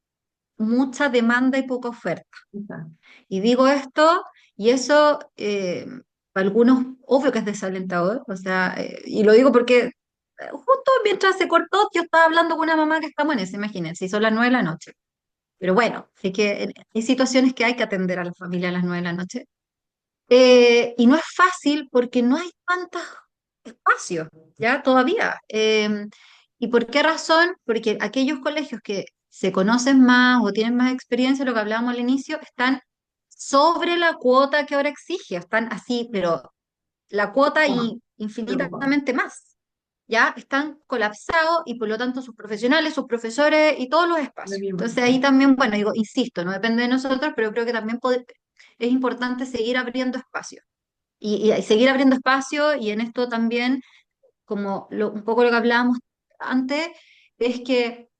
mucha demanda y poca oferta. exacto. Y digo esto, y eso para algunos, obvio que es desalentador, o sea, y lo digo porque justo mientras se cortó, yo estaba hablando con una mamá que está en eso, imagínense, y son las 9 de la noche. Pero bueno, es que hay situaciones que hay que atender a la familia a las 9 de la noche. Y no es fácil porque no hay tantos espacios, ¿ya? Todavía. ¿Y por qué razón? Porque aquellos colegios que se conocen más o tienen más experiencia, lo que hablábamos al inicio, están sobre la cuota que ahora exige, están así, pero la cuota Preocupante, y preocupante. infinitamente más. ¿Ya? Están colapsados y por lo tanto sus profesionales, sus profesores y todos los Muy espacios. bien, Entonces profesor. ahí también, bueno, digo, insisto, no depende de nosotros, pero creo que también es importante seguir abriendo espacios y seguir abriendo espacio y en esto también, como un poco lo que hablábamos antes, es que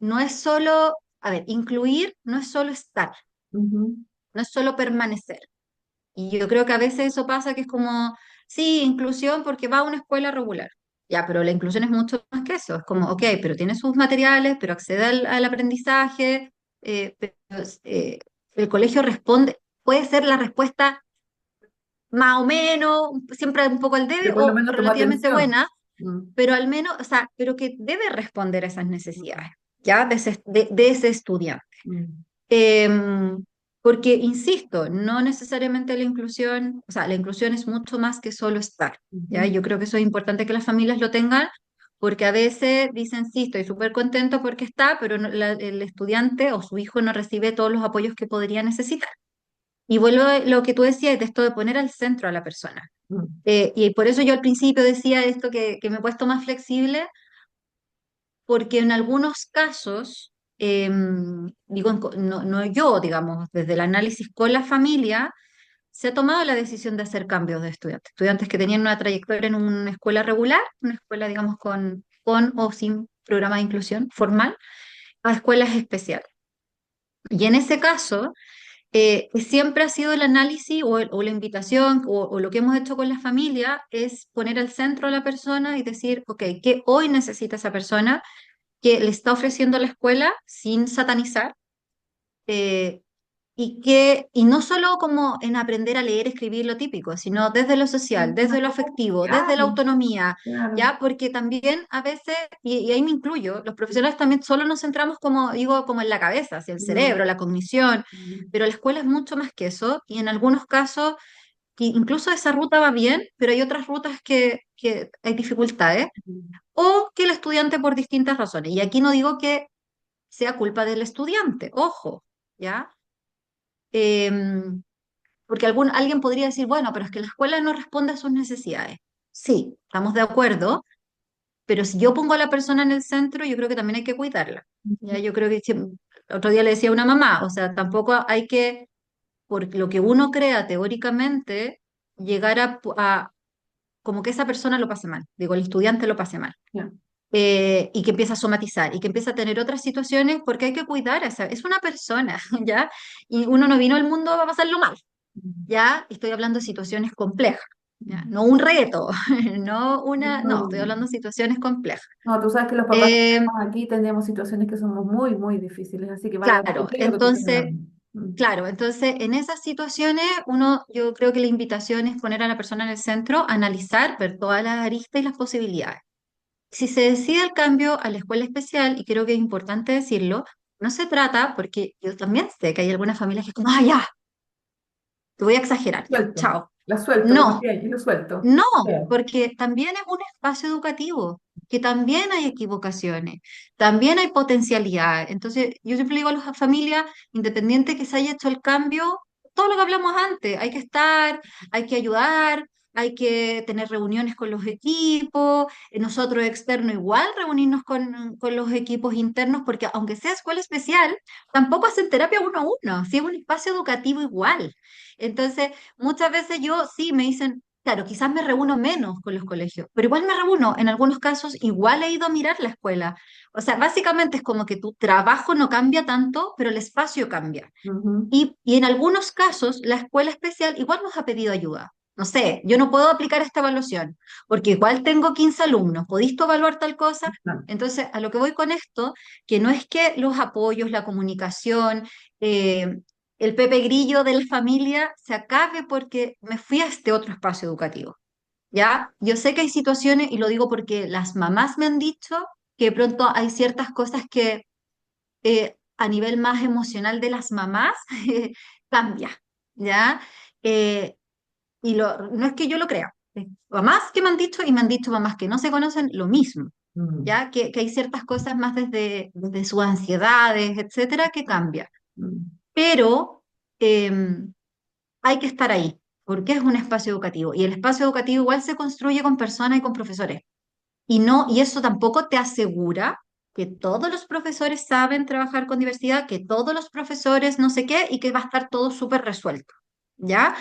no es solo, a ver, incluir no es solo estar, Ujú. no es solo permanecer. Y yo creo que a veces eso pasa que es como, sí, inclusión porque va a una escuela regular. Ya, pero la inclusión es mucho más que eso. Es como, ok, pero tiene sus materiales, pero accede al aprendizaje, pero el colegio responde, puede ser la respuesta más o menos, siempre un poco al debe Pero por lo o menos toma relativamente atención. buena, Mm, pero al menos, o sea, pero que debe responder a esas necesidades, ¿ya? De ese estudiante. mm, Em, Porque, insisto, no necesariamente la inclusión, o sea, la inclusión es mucho más que solo estar, ¿ya? ujú. Yo creo que eso es importante que las familias lo tengan, porque a veces dicen, sí, estoy súper contento porque está, pero el estudiante o su hijo no recibe todos los apoyos que podría necesitar. Y vuelvo a lo que tú decías, de esto de poner al centro a la persona. Mm, Y por eso yo al principio decía esto que me he puesto más flexible, porque en algunos casos, digo, no, no yo, digamos, desde el análisis con la familia, se ha tomado la decisión de hacer cambios de estudiantes. Estudiantes que tenían una trayectoria en una escuela regular, una escuela, digamos, con o sin programa de inclusión formal, a escuelas especiales. Y en ese caso, siempre ha sido el análisis o la invitación o lo que hemos hecho con la familia es poner al centro a la persona y decir, ok, ¿qué hoy necesita esa persona que le está ofreciendo la escuela sin satanizar? eh, y no solo como en aprender a leer, escribir lo típico, sino desde lo social, desde lo afectivo, desde la Claro, autonomía, claro. ¿ya? Porque también a veces, y ahí me incluyo, los profesionales también solo nos centramos, como digo, como en la cabeza, hacia el Mm, cerebro, la cognición, mm, pero la escuela es mucho más que eso, y en algunos casos, que incluso esa ruta va bien, pero hay otras rutas que hay dificultades, mm. o que el estudiante por distintas razones, y aquí no digo que sea culpa del estudiante, ojo, ¿ya? Em, Porque alguien podría decir, bueno, pero es que la escuela no responde a sus necesidades. Sí, estamos de acuerdo, pero si yo pongo a la persona en el centro, yo creo que también hay que cuidarla. Ya, yo creo que otro día le decía a una mamá, o sea, tampoco hay que, por lo que uno crea teóricamente, llegar como que esa persona lo pase mal, digo, el estudiante lo pase mal. Ya. Y que empieza a somatizar y que empieza a tener otras situaciones porque hay que cuidar a esa, es una persona, ¿ya? Y uno no vino al mundo a pasarlo mal. Mm, Ya estoy hablando de situaciones complejas, ¿ya? mm. No un reto, no, estoy No, hablando de situaciones complejas. no, tú sabes que los papás que Eh, estamos aquí tenemos situaciones que son muy, muy difíciles, así que valga la claro, pena lo que tú estás entonces, hablando. Mm, entonces en esas situaciones yo creo que la invitación es poner a la persona en el centro, analizar, ver todas las aristas y las posibilidades. Si se decide el cambio a la escuela especial, y creo que es importante decirlo, no se trata, porque yo también sé que hay algunas familias que es como, ah, ya, te voy a exagerar, ya, Suelto, chao. la suelto, como No, que y lo suelto. no, Feo. porque también es un espacio educativo, que también hay equivocaciones, también hay potencialidad. Entonces, yo siempre le digo a las familias, independiente que se haya hecho el cambio, todo lo que hablamos antes, hay que estar, hay que ayudar, hay que tener reuniones con los equipos, nosotros externos igual reunirnos con los equipos internos, porque aunque sea escuela especial, tampoco hacen terapia uno a uno, si es un espacio educativo igual. Entonces, muchas veces yo sí me dicen, claro, quizás me reúno menos con los colegios, pero igual me reúno. En algunos casos, igual he ido a mirar la escuela. O sea, básicamente es como que tu trabajo no cambia tanto, pero el espacio cambia. Ujú. Y en algunos casos, la escuela especial igual nos ha pedido ayuda. No sé, yo no puedo aplicar esta evaluación, porque igual tengo 15 alumnos. ¿Podéis tú evaluar tal cosa? No. Entonces, a lo que voy con esto, que no es que los apoyos, la comunicación, eh, el Pepe Grillo de la familia se acabe porque me fui a este otro espacio educativo. ¿Ya? Yo sé que hay situaciones, y lo digo porque las mamás me han dicho que de pronto hay ciertas cosas que a nivel más emocional de las mamás cambia, ¿ya? Eh, no es que yo lo crea, mamás que me han dicho y me han dicho mamás que no se conocen lo mismo, Mm, ¿ya? Que hay ciertas cosas más desde sus ansiedades, etcétera, que cambian. mm, Pero hay que estar ahí, porque es un espacio educativo y el espacio educativo igual se construye con personas y con profesores. Y eso tampoco te asegura que todos los profesores saben trabajar con diversidad, que todos los profesores no sé qué y que va a estar todo súper resuelto, ¿ya?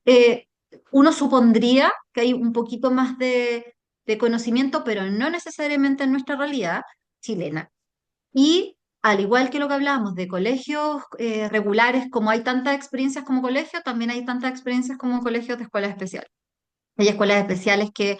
Eh, Uno supondría que hay un poquito más de conocimiento, pero no necesariamente en nuestra realidad chilena. Y al igual que lo que hablábamos de colegios regulares, como hay tantas experiencias como colegios, también hay tantas experiencias como colegios de escuelas especiales. Hay escuelas especiales que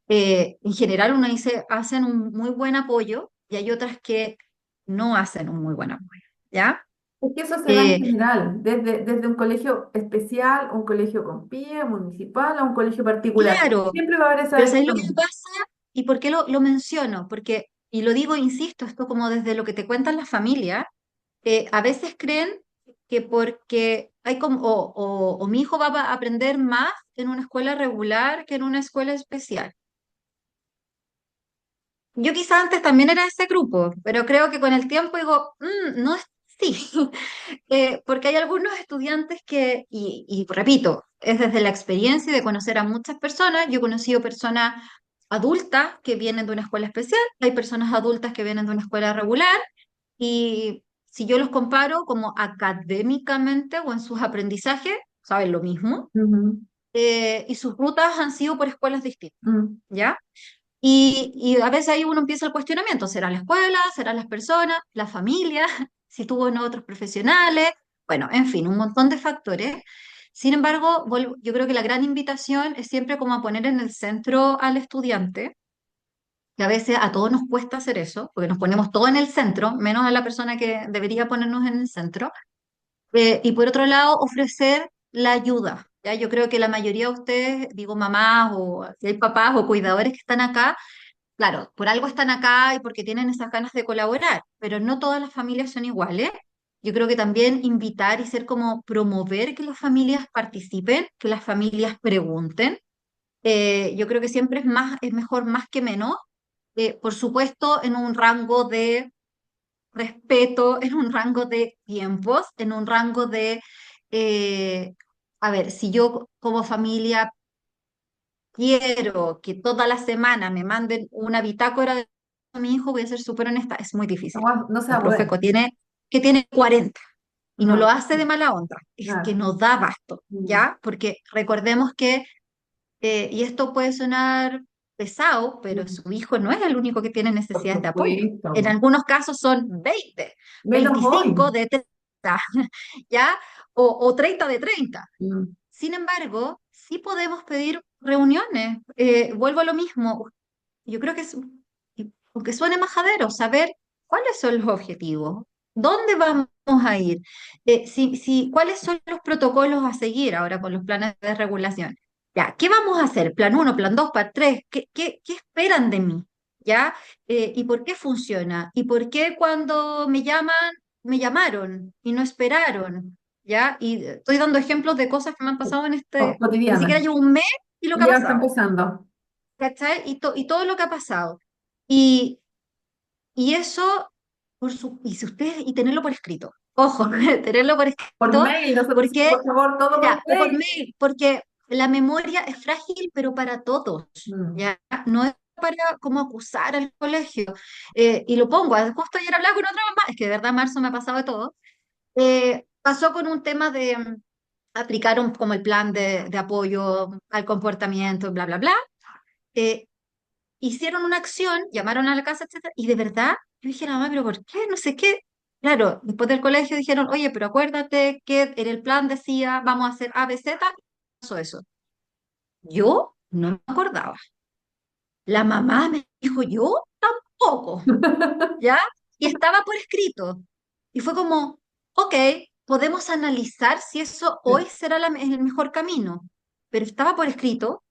en general uno dice hacen un muy buen apoyo y hay otras que no hacen un muy buen apoyo, ¿ya? Es que eso se da en Eh, general, desde un colegio especial, un colegio con PIE, municipal, a un colegio particular. claro, Siempre va a haber esa pero ¿sabes lo que dicotomía. pasa? ¿Y por qué lo menciono? Porque, y lo digo, insisto, esto como desde lo que te cuentan las familias, a veces creen que porque hay como, o mi hijo va a aprender más en una escuela regular que en una escuela especial. Yo quizá antes también era de ese grupo, pero creo que con el tiempo digo, no es sí, porque hay algunos estudiantes y repito, es desde la experiencia y de conocer a muchas personas, yo he conocido personas, adultas que vienen de una escuela especial, hay personas adultas que vienen de una escuela regular, y si yo los comparo como académicamente o en sus aprendizajes, saben lo mismo, Ujú, y sus rutas han sido por escuelas distintas, mm, ¿ya? Y a veces ahí uno empieza el cuestionamiento, ¿será la escuela? ¿Serán las personas? ¿La familia? ¿Si tuvo en otros profesionales? Bueno, en fin, un montón de factores. Sin embargo, yo creo que la gran invitación es siempre como a poner en el centro al estudiante, que a veces a todos nos cuesta hacer eso, porque nos ponemos todo en el centro, menos a la persona que debería ponernos en el centro. Y por otro lado, ofrecer la ayuda. ¿Ya? Yo creo que la mayoría de ustedes, digo mamás o si hay papás o cuidadores que están acá, claro, por algo están acá y porque tienen esas ganas de colaborar, pero no todas las familias son iguales. Yo creo que también invitar y ser como promover que las familias participen, que las familias pregunten. Yo creo que siempre es más, es mejor más que menos. Por supuesto, en un rango de respeto, en un rango de tiempos, en un rango de, eh, a ver, si yo como familia quiero que toda la semana me manden una bitácora de mi hijo, voy a ser súper honesta, es muy difícil. no se va El a poder. Profeco tiene, que tiene 40 y no lo No, hace de mala onda, es que claro. no da abasto, Mm, ¿ya? Porque recordemos que, y esto puede sonar pesado, pero mm, su hijo no es el único que tiene por necesidades de apoyo. En supuesto. algunos casos son 20, Menos 25 hoy. de 30, ¿ya? O 30 de 30. Mm, Sin embargo, sí podemos pedir reuniones. Vuelvo a lo mismo. Yo creo que es, aunque suene majadero, saber cuáles son los objetivos, dónde vamos a ir, cuáles son los protocolos a seguir ahora con los planes de regulación. Ya, ¿qué vamos a hacer? Plan uno, plan 2, plan 3. ¿Qué esperan de mí? ¿Ya? ¿Y por qué funciona? ¿Y por qué cuando me llaman, me llamaron y no esperaron? ¿Ya? Y estoy dando ejemplos de cosas que me han pasado en ni siquiera cotidiana. llevo un mes y lo que ha Ya está pasado. empezando. ¿Cachai? Y todo lo que ha pasado. Y, y eso, y si ustedes, y tenerlo por escrito. Ojo, tenerlo por Por escrito, mail, nosotros decimos, porque, por favor, todo por ya, o por mail. mail, porque la memoria es frágil, pero para todos, Mm, ¿ya? No es para como acusar al colegio. Y lo pongo, justo ayer hablaba con otra mamá, es que de verdad marzo me ha pasado de todo. Pasó con un tema de, aplicaron como el plan de apoyo al comportamiento, bla, bla, bla. Eh, Hicieron una acción, llamaron a la casa, etcétera, y de verdad, yo dije, mamá, pero ¿por qué? No sé qué. Claro, después del colegio dijeron, oye, pero acuérdate que en el plan decía, vamos a hacer A, B, Z, y pasó eso. Yo no me acordaba. La mamá me dijo, yo tampoco, ¿ya? Y estaba por escrito. Y fue como, ok, podemos analizar si eso hoy será el mejor camino, pero estaba por escrito,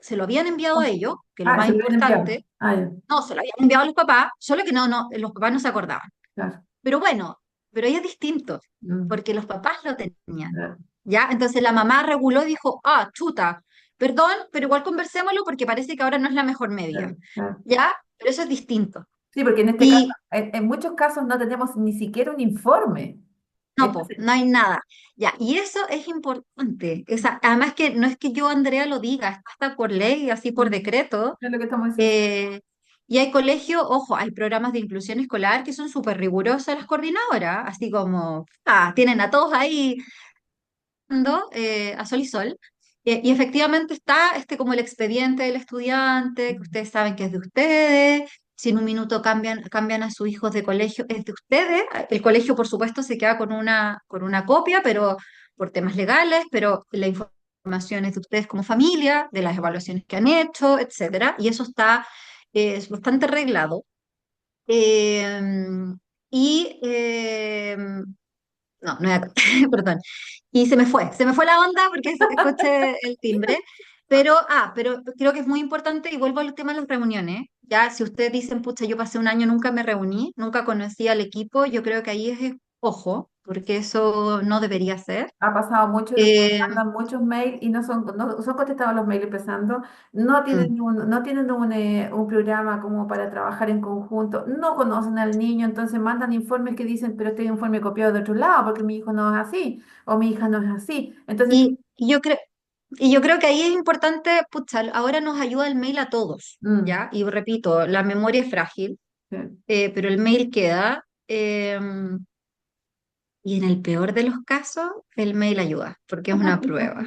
se lo habían enviado a ellos, que es lo Ah, más se lo habían enviado. importante. Ah, ya, No, se lo habían enviado a los papás, solo que los papás no se acordaban. claro. Pero bueno, pero ahí es distinto, Mm, porque los papás lo tenían, claro, ¿ya? Entonces la mamá reguló y dijo, ah, chuta, perdón, pero igual conversémoslo porque parece que ahora no es la mejor medida, claro, claro. ¿ya? Pero eso es distinto. Sí, porque en este caso, Y en muchos casos no tenemos ni siquiera un informe. no, po, Entonces, no hay nada. Ya, y eso es importante. Además que no es que yo, Andrea, lo diga, está hasta por ley, así por mm, decreto. es lo que estamos diciendo. Eh, y hay colegios, ojo, hay programas de inclusión escolar que son súper rigurosas las coordinadoras, así como, tienen a todos ahí a sol y sol. Y efectivamente está como el expediente del estudiante, que Mm. ustedes saben que es de ustedes. Si en un minuto cambian a sus hijos de colegio, es de ustedes. El colegio, por supuesto, se queda con una copia, pero por temas legales, pero la información es de ustedes como familia, de las evaluaciones que han hecho, etcétera. Y eso está es bastante arreglado. Eh, y no, no era, perdón. Y se me fue la onda porque escuché el timbre. Pero creo que es muy importante y vuelvo al tema de las reuniones. Ya, si ustedes dicen, pucha, yo pasé un año, nunca me reuní, nunca conocí al equipo, yo creo que ahí ojo, porque eso no debería ser. Ha pasado mucho de que Eh, mandan muchos mails y no son contestados los mails empezando, no mm, tienen no tienen un programa como para trabajar en conjunto, no conocen al niño, entonces mandan informes que dicen, pero este informe copiado de otro lado porque mi hijo no es así o mi hija no es así. Entonces, y yo creo. Y yo creo que ahí es importante, pucha, ahora nos ayuda el mail a todos, Mm, ¿ya? Y repito, la memoria es frágil, sí. pero el mail queda. Y en el peor de los casos, el mail ayuda, porque es una prueba,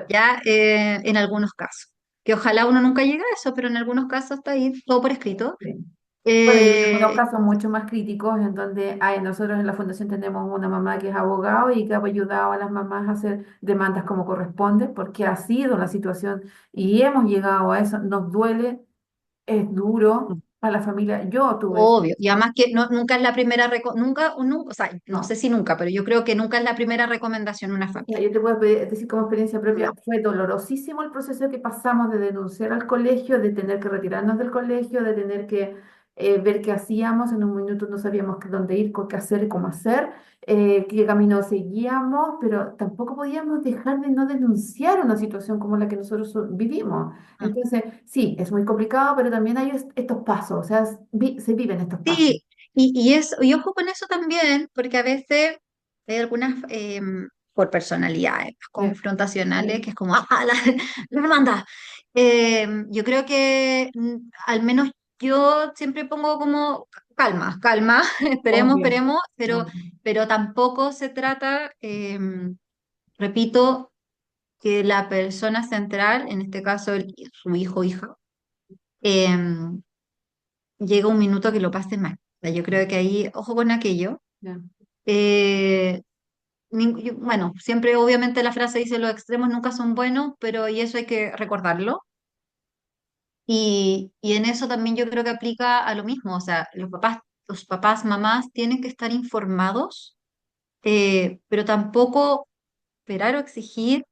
¿ya? En algunos casos. Que ojalá uno nunca llegue a eso, pero en algunos casos está ahí todo por escrito. Sí. Bueno, y en algunos Eh, casos mucho más críticos, en donde nosotros en la fundación tenemos una mamá que es abogado y que ha ayudado a las mamás a hacer demandas como corresponde, porque ha sido la situación y hemos llegado a eso. Nos duele, es duro a la familia. Yo tuve eso. Obvio, y además que nunca es la primera, nunca, o sea, no sé No. si nunca, pero yo creo que nunca es la primera recomendación en una O sea, familia. yo te puedo decir como experiencia propia, No. fue dolorosísimo el proceso que pasamos de denunciar al colegio, de tener que retirarnos del colegio, de tener que ver qué hacíamos, en un minuto no sabíamos dónde ir, qué hacer, cómo hacer, qué camino seguíamos, pero tampoco podíamos dejar de no denunciar una situación como la que nosotros vivimos. Entonces, sí, es muy complicado, pero también hay estos pasos, o sea, se viven estos pasos. Sí, y ojo con eso también, porque a veces hay algunas, por personalidades Sí, confrontacionales, que sí, es como, la demanda. Yo creo que al menos yo siempre pongo como calma, calma, esperemos, obvio. esperemos, Obvio. pero tampoco se trata, repito, que la persona central, en este caso su hijo o hija, em, llega un minuto que lo pase mal. O sea, yo creo que ahí, ojo con aquello. Ya. Eh, bueno, siempre obviamente la frase dice los extremos nunca son buenos, pero y eso hay que recordarlo. Y en eso también yo creo que aplica a lo mismo. O sea, los papás, mamás tienen que estar informados, pero tampoco esperar o exigir,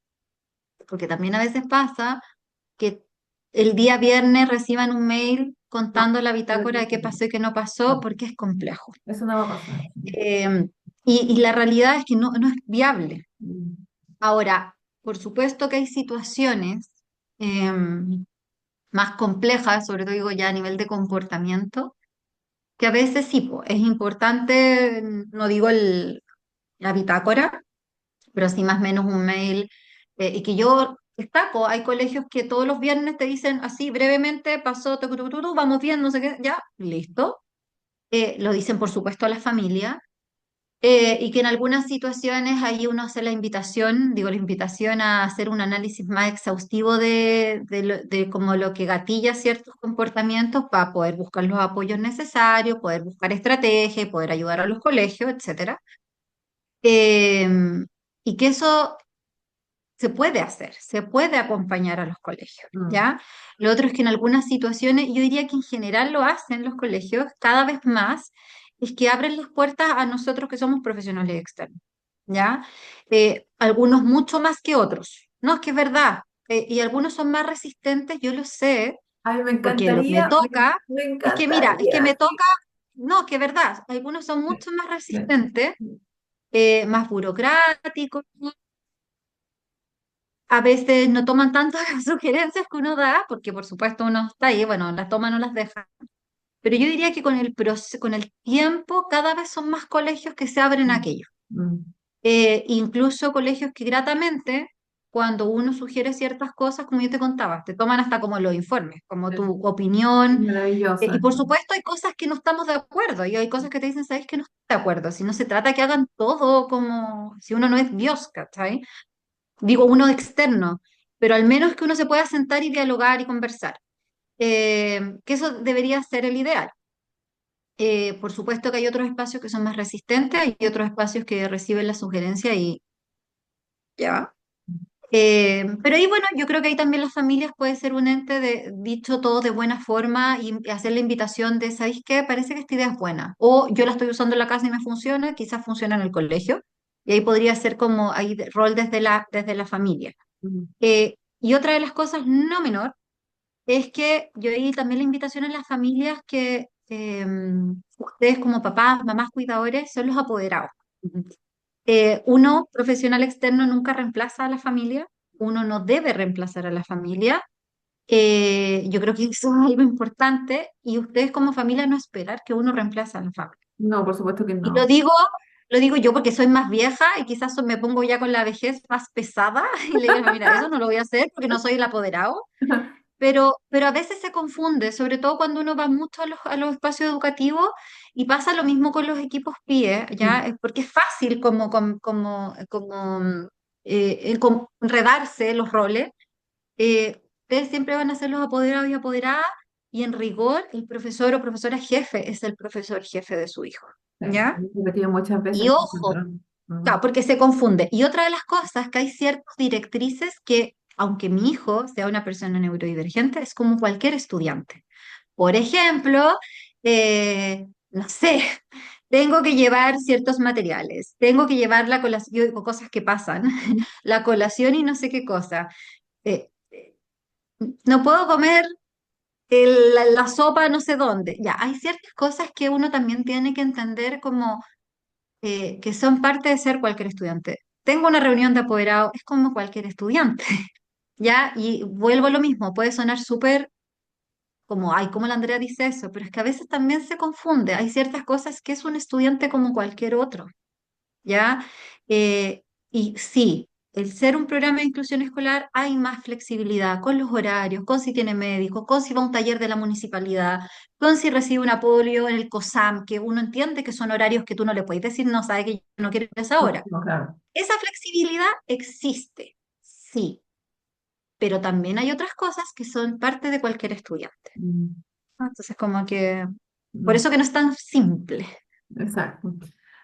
porque también a veces pasa que el día viernes reciban un mail No, contando la no es bitácora de qué posible. pasó y qué no pasó, No, porque es complejo. eso no va a pasar. Eh, y la realidad es que no es viable. Mm, Ahora, por supuesto que hay situaciones eh, más complejas, sobre todo digo ya a nivel de comportamiento, que a veces sí, po, es importante, no digo la bitácora, pero sí más o menos un mail, y que yo destaco, hay colegios que todos los viernes te dicen así brevemente, pasó, tucu, tucu, tucu, vamos bien, no sé qué, ya, listo. Lo dicen por supuesto a la familia. Y que en algunas situaciones ahí uno hace la invitación, digo, la invitación a hacer un análisis más exhaustivo de como lo que gatilla ciertos comportamientos para poder buscar los apoyos necesarios, poder buscar estrategias, poder ayudar a los colegios, etcétera. Eh, y que eso se puede hacer, se puede acompañar a los colegios, mm, ¿ya? Lo otro es que en algunas situaciones, yo diría que en general lo hacen los colegios cada vez más, es que abren las puertas a nosotros que somos profesionales externos, ¿ya? Algunos mucho más que otros. No, es que es verdad. Y algunos son más resistentes, yo lo sé, a mí me porque lo que me encantaría, toca, me es que mira, es que encantaría. me toca, no, que es verdad, algunos son Sí, mucho más resistentes, sí, más burocráticos, a veces no toman tanto las sugerencias que uno da, porque por supuesto uno está ahí, bueno, las toma, no las deja. Pero yo diría que con el con el tiempo, cada vez son más colegios que se abren a mm, aquello. mm, Incluso colegios que gratamente, cuando uno sugiere ciertas cosas, como yo te contaba, te toman hasta como los informes, como sí. tu opinión. Maravilloso Y por eso. supuesto hay cosas que no estamos de acuerdo, y hay cosas que te dicen, ¿sabes que no estoy de acuerdo? Si no se trata que hagan todo como si uno no es Dios, ¿cachai? Digo uno externo, pero al menos que uno se pueda sentar y dialogar y conversar. Que eso debería ser el ideal. Por supuesto que hay otros espacios que son más resistentes, hay otros espacios que reciben la sugerencia y ya. Pero ahí, bueno, yo creo que ahí también las familias puede ser un ente de, dicho todo de buena forma y hacer la invitación de, ¿sabéis qué? Parece que esta idea es buena. O yo la estoy usando en la casa y me funciona, quizás funciona en el colegio. Y ahí podría ser como ahí rol desde la familia. Mm, Y otra de las cosas no menor es que yo ahí también la invitación a las familias que ustedes como papás, mamás cuidadores son los apoderados. Uno, profesional externo, nunca reemplaza a la familia, uno no debe reemplazar a la familia. Yo creo que eso es algo importante y ustedes como familia no esperar que uno reemplace a la familia. no, por supuesto que Y lo no. digo Lo digo yo porque soy más vieja y quizás me pongo ya con la vejez más pesada y le digo, mira, eso no lo voy a hacer porque no soy el apoderado. Pero a veces se confunde, sobre todo cuando uno va mucho a los espacios educativos y pasa lo mismo con los equipos PIE, ¿ya? Mm, Porque es fácil como enredarse los roles. Ustedes siempre van a ser los apoderados y apoderadas y en rigor el profesor o profesora jefe es el profesor jefe de su hijo, sí, ¿ya? he repetido muchas veces Y el ojo, patrón. Mm, claro, porque se confunde. Y otra de las cosas, que hay ciertas directrices que, aunque mi hijo sea una persona neurodivergente, es como cualquier estudiante. Por ejemplo, no sé, tengo que llevar ciertos materiales, tengo que llevar la colación, yo digo cosas que pasan, mm, la colación y no sé qué cosa. No puedo comer la sopa no sé dónde. Ya, hay ciertas cosas que uno también tiene que entender como que son parte de ser cualquier estudiante. Tengo una reunión de apoderados, es como cualquier estudiante, ¿ya? Y vuelvo a lo mismo, puede sonar súper como, ay, ¿cómo la Andrea dice eso? Pero es que a veces también se confunde. Hay ciertas cosas que es un estudiante como cualquier otro. ¿Ya? Y sí, el ser un programa de inclusión escolar hay más flexibilidad con los horarios, con si tiene médico, con si va a un taller de la municipalidad, con si recibe un apoyo en el COSAM, que uno entiende que son horarios que tú no le puedes decir, no sabe que yo no quiero ir a esa hora. no, claro. Esa flexibilidad existe, sí, pero también hay otras cosas que son parte de cualquier estudiante. Mm, Entonces, como que, por mm. eso que no es tan simple. Exacto.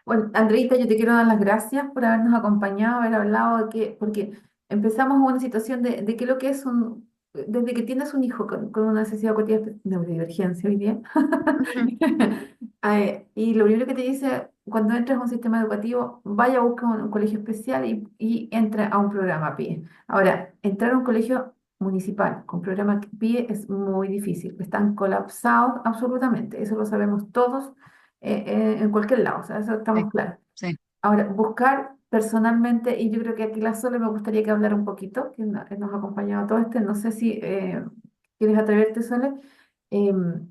Bueno, Andreita, yo te quiero dar las gracias por habernos acompañado, haber hablado de que, porque empezamos una situación de que lo que es desde que tienes un hijo con una necesidad educativa de neurodivergencia hoy día, Ujú. y lo primero que te dice cuando entras a un sistema educativo, vaya a buscar un colegio especial y entra a un programa PIE. Ahora, entrar a un colegio municipal con programa PIE es muy difícil, están colapsados absolutamente, eso lo sabemos todos en cualquier lado, o sea, eso Sí, estamos claros. sí. Ahora, buscar personalmente, y yo creo que aquí la Sole me gustaría que hablara un poquito, que nos ha acompañado todo este, no sé si quieres atreverte, Sole, em,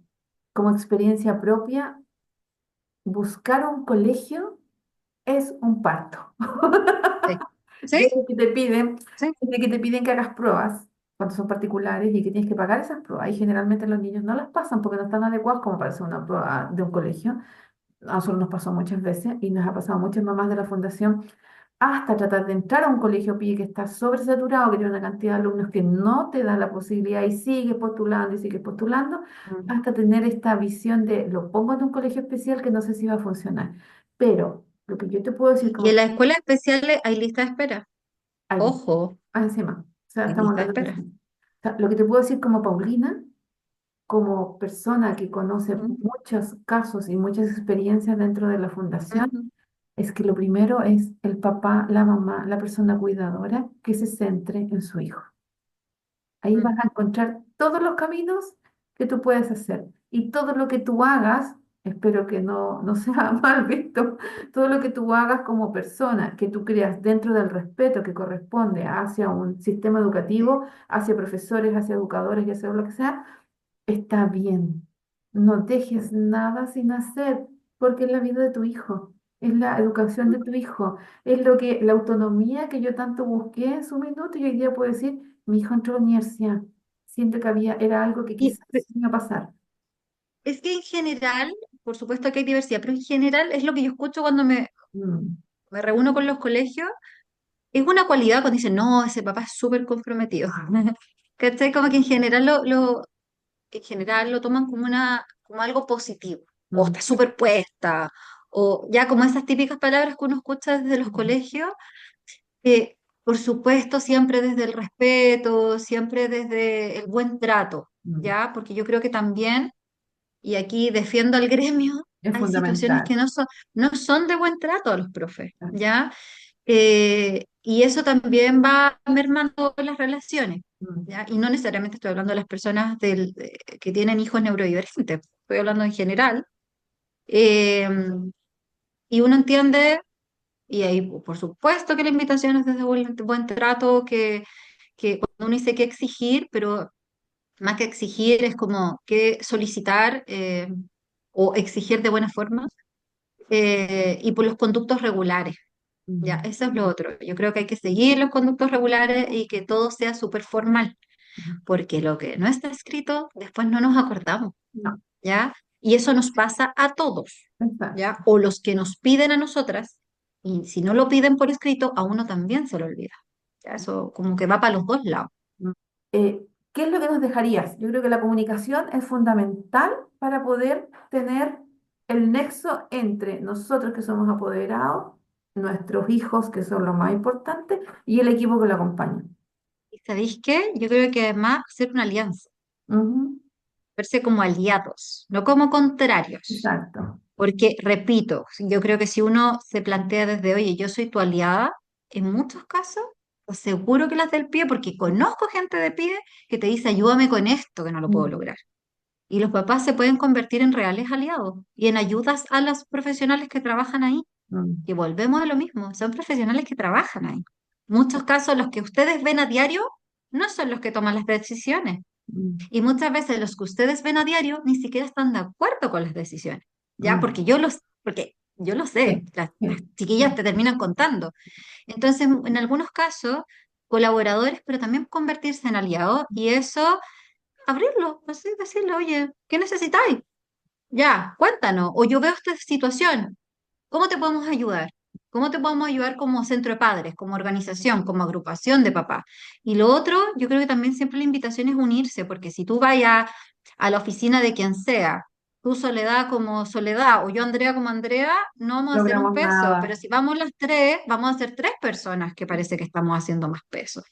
como experiencia propia, buscar un colegio es un parto. Sí, sí, Desde que te piden, sí. desde que te piden que hagas pruebas cuando son particulares y que tienes que pagar esas pruebas, y generalmente los niños no las pasan porque no están adecuados como para hacer una prueba de un colegio. A nosotros nos pasó muchas veces y nos ha pasado a muchas mamás de la fundación hasta tratar de entrar a un colegio PIE que está sobresaturado, que tiene una cantidad de alumnos que no te da la posibilidad y sigues postulando, Mm. hasta tener esta visión de lo pongo en un colegio especial que no sé si va a funcionar. Pero lo que yo te puedo decir Y en como las escuelas especiales hay lista de espera. ahí, Ojo, encima, o sea, hay estamos lista de hablando de espera. eso. O sea, lo que te puedo decir como Paulina, como persona que conoce Ujú, muchos casos y muchas experiencias dentro de la fundación, ujú, es que lo primero es el papá, la mamá, la persona cuidadora que se centre en su hijo. Ahí ujú. vas a encontrar todos los caminos que tú puedes hacer y todo lo que tú hagas, espero que no sea mal visto, todo lo que tú hagas como persona, que tú creas dentro del respeto que corresponde hacia un sistema educativo, hacia profesores, hacia educadores y hacia lo que sea, está bien. No dejes nada sin hacer, porque es la vida de tu hijo, es la educación de tu hijo, es la autonomía que yo tanto busqué en su minuto y hoy día puedo decir, mi hijo entró a la universidad, siento que era algo que Y quizás iba a pasar. es que en general, por supuesto que hay diversidad, pero en general es lo que yo escucho cuando Mm, me reúno con los colegios, es una cualidad cuando dicen, no, ese papá es súper comprometido. ¿Cachai? Como que en general lo toman como algo positivo, o mm, está superpuesta, o ya como esas típicas palabras que uno escucha desde los colegios, que por supuesto siempre desde el respeto, siempre desde el buen trato, mm. ¿ya? Porque yo creo que también, y aquí defiendo al gremio, Es hay situaciones fundamental. que no son de buen trato a los profes, ¿ya? Y eso también va mermando las relaciones, Mm, ¿ya? Y no necesariamente estoy hablando de las personas que tienen hijos neurodivergentes, estoy hablando en general. Eh, y uno entiende, y ahí por supuesto que la invitación es desde buen trato, que cuando uno dice que exigir, pero más que exigir es como que solicitar o exigir de buena forma. y por los conductos regulares. Ya, Mm, eso es lo otro. Yo creo que hay que seguir los conductos regulares y que todo sea súper formal, mm. porque lo que no está escrito, después no nos acordamos, No, ¿ya? Y eso nos pasa a todos, ¿ya? exacto. O los que nos piden a nosotras, y si no lo piden por escrito, a uno también se lo olvida. ¿Ya? Eso como que va para los dos lados. Mm. ¿Qué es lo que nos dejarías? Yo creo que la comunicación es fundamental para poder tener el nexo entre nosotros que somos apoderados, nuestros hijos que son los más importantes y el equipo que lo acompaña. ¿Y sabéis qué? Yo creo que además hacer una alianza, Ujú, verse como aliados, no como contrarios. exacto. Porque, repito, yo creo que si uno se plantea desde, oye, yo soy tu aliada, en muchos casos, pues seguro que las del pie, porque conozco gente de pie que te dice, ayúdame con esto, que no lo puedo Mm, lograr. Y los papás se pueden convertir en reales aliados y en ayudas a los profesionales que trabajan ahí. mm, Y volvemos a lo mismo, son profesionales que trabajan ahí. Muchos casos, los que ustedes ven a diario, no son los que toman las decisiones. mm, Y muchas veces los que ustedes ven a diario ni siquiera están de acuerdo con las decisiones, ¿ya? mm. Porque yo lo sé, Sí, las sí, chiquillas te terminan contando. Entonces, en algunos casos, colaboradores, pero también convertirse en aliados y eso, abrirlo, así decirle, oye, ¿qué necesitáis? Ya, cuéntanos, o yo veo esta situación, ¿cómo te podemos ayudar? ¿Cómo te podemos ayudar como centro de padres, como organización, como agrupación de papás? Y lo otro, yo creo que también siempre la invitación es unirse, porque si tú vayas a la oficina de quien sea, tú Soledad como Soledad o yo Andrea como Andrea, no vamos a hacer un logramos peso, pero nada. si vamos las tres, vamos a ser tres personas que parece que estamos haciendo más peso.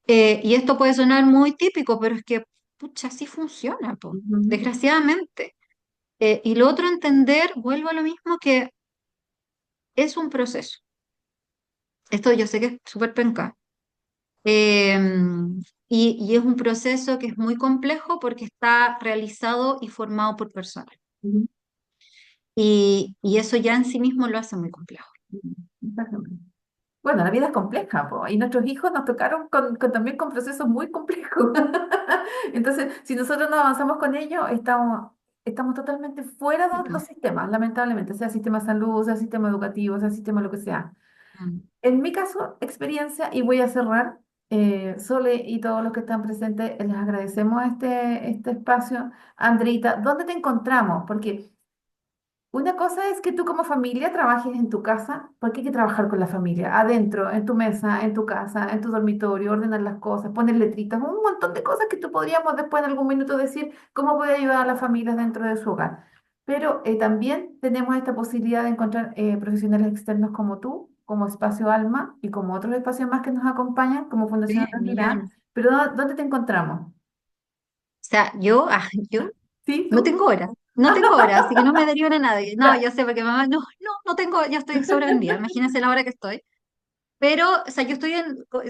Y esto puede sonar muy típico, pero es que, pucha, así funciona, po, Ujú, desgraciadamente. Y lo otro, entender, vuelvo a lo mismo, que es un proceso. Esto yo sé que es súper penca. Eh, y es un proceso que es muy complejo porque está realizado y formado por personas. ujú, Y eso ya en sí mismo lo hace muy complejo. ujú, exactamente. Bueno, la vida es compleja, po, y nuestros hijos nos tocaron también con procesos muy complejos. Entonces, si nosotros no avanzamos con ellos, estamos totalmente fuera de Ujú. los sistemas, lamentablemente, sea sistema de salud, sea sistema educativo, sea sistema lo que sea. Mm. En mi caso, experiencia, y voy a cerrar, Sole y todos los que están presentes, les agradecemos este espacio. Andreita, ¿dónde te encontramos? Porque una cosa es que tú como familia trabajes en tu casa, porque hay que trabajar con la familia, adentro, en tu mesa, en tu casa, en tu dormitorio, ordenar las cosas, poner letritas, un montón de cosas que tú podríamos después en algún minuto decir cómo puede ayudar a las familias dentro de su hogar. Pero también tenemos esta posibilidad de encontrar profesionales externos como tú, como Espacio Alma y como otros espacios más que nos acompañan, como Fundación Sí, Otras Miradas. millón. Pero ¿dónde te encontramos? O sea, yo ¿Sí? no ¿Tú? tengo horas. No tengo horas, así que no me derivan a nadie. No, yo sé, porque mamá, no tengo, yo estoy sobrevendida. Imagínense la hora que estoy. Pero, o sea,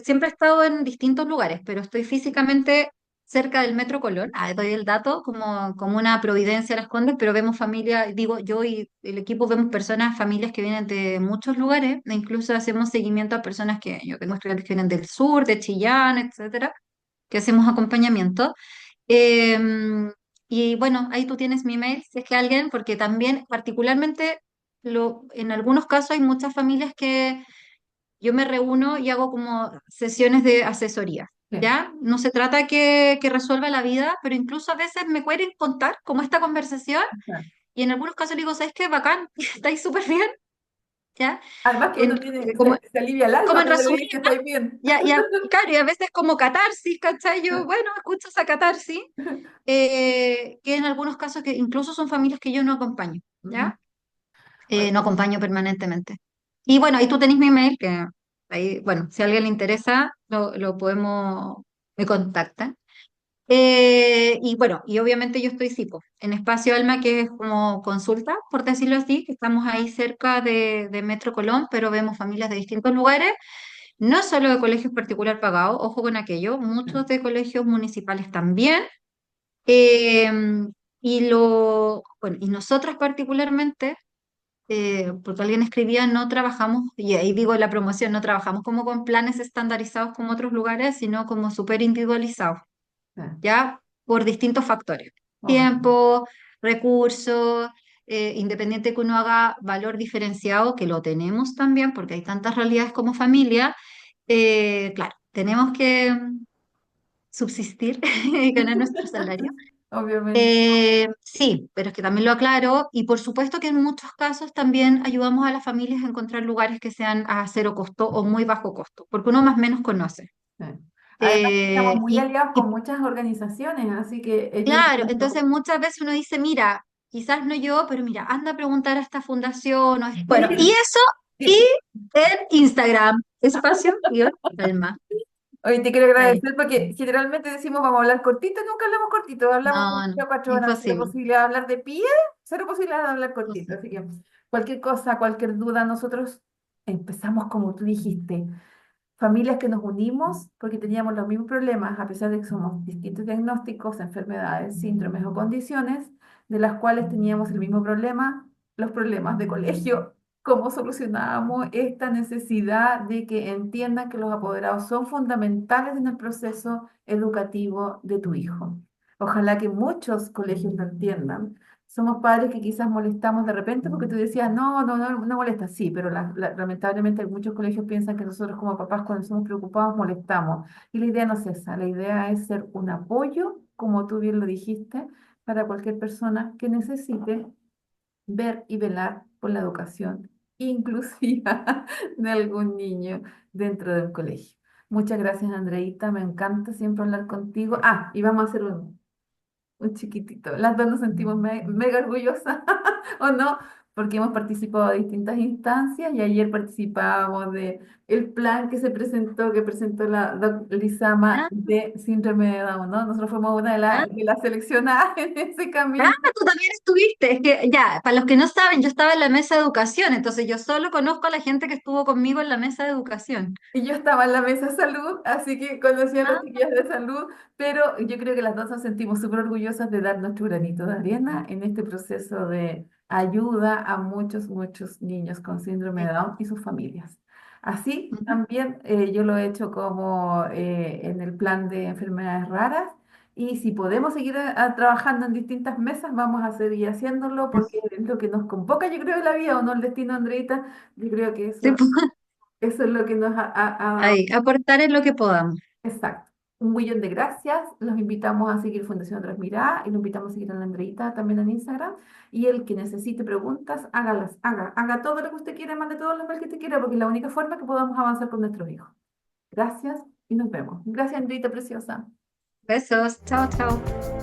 siempre he estado en distintos lugares, pero estoy físicamente cerca del Metro Colón. Ah, doy el dato como una Providencia Las Condes, pero vemos familia, digo, yo y el equipo vemos personas, familias que vienen de muchos lugares, e incluso hacemos seguimiento a personas que, yo tengo estudiantes que vienen del sur, de Chillán, etcétera, que hacemos acompañamiento. Eh, y bueno, ahí tú tienes mi email, si es que alguien, porque también particularmente en algunos casos hay muchas familias que yo me reúno y hago como sesiones de asesoría, Sí. ¿ya? No se trata que resuelva la vida, pero incluso a veces me pueden contar como esta conversación y en algunos casos digo, ¿sabes qué? Bacán, estáis súper bien, ¿ya? Además que uno Como, se alivia el como alma en cuando le resumen, dice estáis bien. claro, y a veces como catarsis, ¿cachai? Yo, bueno, escucho esa catarsis, que en algunos casos que incluso son familias que yo no acompaño, Ujú. ¿ya? No acompaño permanentemente. Y bueno, ahí tú tenés mi email, que ahí, bueno, si a alguien le interesa, lo podemos, me contactan. Y bueno, y obviamente yo estoy, sí, po, en Espacio Alma, que es como consulta, por decirlo así, que estamos ahí cerca de Metro Colón, pero vemos familias de distintos lugares, no solo de colegios particular pagados, ojo con aquello, muchos de colegios municipales también. Eh, bueno, y nosotras particularmente porque alguien escribía, no trabajamos, y ahí digo en la promoción, no trabajamos como con planes estandarizados como otros lugares, sino como súper individualizados, Sí. ¿ya? Por distintos factores. Oh, Tiempo, recursos, independiente que uno haga valor diferenciado, que lo tenemos también, porque hay tantas realidades como familia, claro, tenemos que subsistir y ganar nuestro salario. Obviamente. Sí, pero es que también lo aclaro y por supuesto que en muchos casos también ayudamos a las familias a encontrar lugares que sean a cero costo o muy bajo costo, porque uno más o menos conoce. Sí. Además, estamos muy Y, aliados con y muchas organizaciones, así que ellos claro, nos entonces preocupan. muchas veces uno dice, mira, quizás no yo, pero mira, anda a preguntar a esta fundación. Bueno, y eso y en Instagram, espacio, guión, Alma. Hoy te quiero Ahí. agradecer porque generalmente decimos vamos a hablar cortito, nunca hablamos cortito, hablamos No, no, 3 o 4 horas. La imposible. posibilidad de hablar de pie, cero posibilidad de hablar cortito. Así que cualquier cosa, cualquier duda, nosotros empezamos como tú dijiste, familias que nos unimos porque teníamos los mismos problemas, a pesar de que somos distintos diagnósticos, enfermedades, síndromes o condiciones, de las cuales teníamos el mismo problema, los problemas de colegio. ¿Cómo solucionábamos esta necesidad de que entiendan que los apoderados son fundamentales en el proceso educativo de tu hijo? Ojalá que muchos colegios lo entiendan. Somos padres que quizás molestamos de repente porque tú decías, no, no, no, no molesta, sí, pero lamentablemente muchos colegios piensan que nosotros como papás cuando somos preocupados molestamos. Y la idea no es esa, la idea es ser un apoyo, como tú bien lo dijiste, para cualquier persona que necesite ver y velar por la educación inclusiva de algún niño dentro del colegio. Muchas gracias, Andreita, me encanta siempre hablar contigo. Ah, y vamos a hacer un chiquitito. Las dos nos sentimos mega orgullosas, ¿o no? Porque hemos participado de distintas instancias y ayer participábamos de el plan que se presentó, que presentó la doc Lizama Ah, de síndrome de Down, ¿no? Nosotros fuimos una ah, de las seleccionadas en ese ah, camino. tú también estuviste. Es que ya, para los que no saben, yo estaba en la mesa de educación, entonces yo solo conozco a la gente que estuvo conmigo en la mesa de educación. Y yo estaba en la mesa de salud, así que conocí a los Ah, chiquillos de salud, pero yo creo que las dos nos sentimos súper orgullosas de dar nuestro granito de arena en este proceso de ayuda a muchos, muchos niños con síndrome de sí. Down y sus familias. Así Ujú. también yo lo he hecho como en el plan de enfermedades raras y si podemos seguir trabajando en distintas mesas, vamos a seguir haciéndolo porque es lo que nos convoca, yo creo, en la vida, o no el destino, Andreita. Yo creo que Sí, eso, pues, eso es lo que nos ha dado. ahí, aportar en lo que podamos. Exacto. Un millón de gracias. Los invitamos a seguir Fundación Otras Miradas y los invitamos a seguir a la Andreita también en Instagram. Y el que necesite preguntas, hágalas, haga todo lo que usted quiera, mande todo lo que usted quiera, porque es la única forma que podamos avanzar con nuestros hijos. Gracias y nos vemos. Gracias, Andreita preciosa. Besos, chao, chao.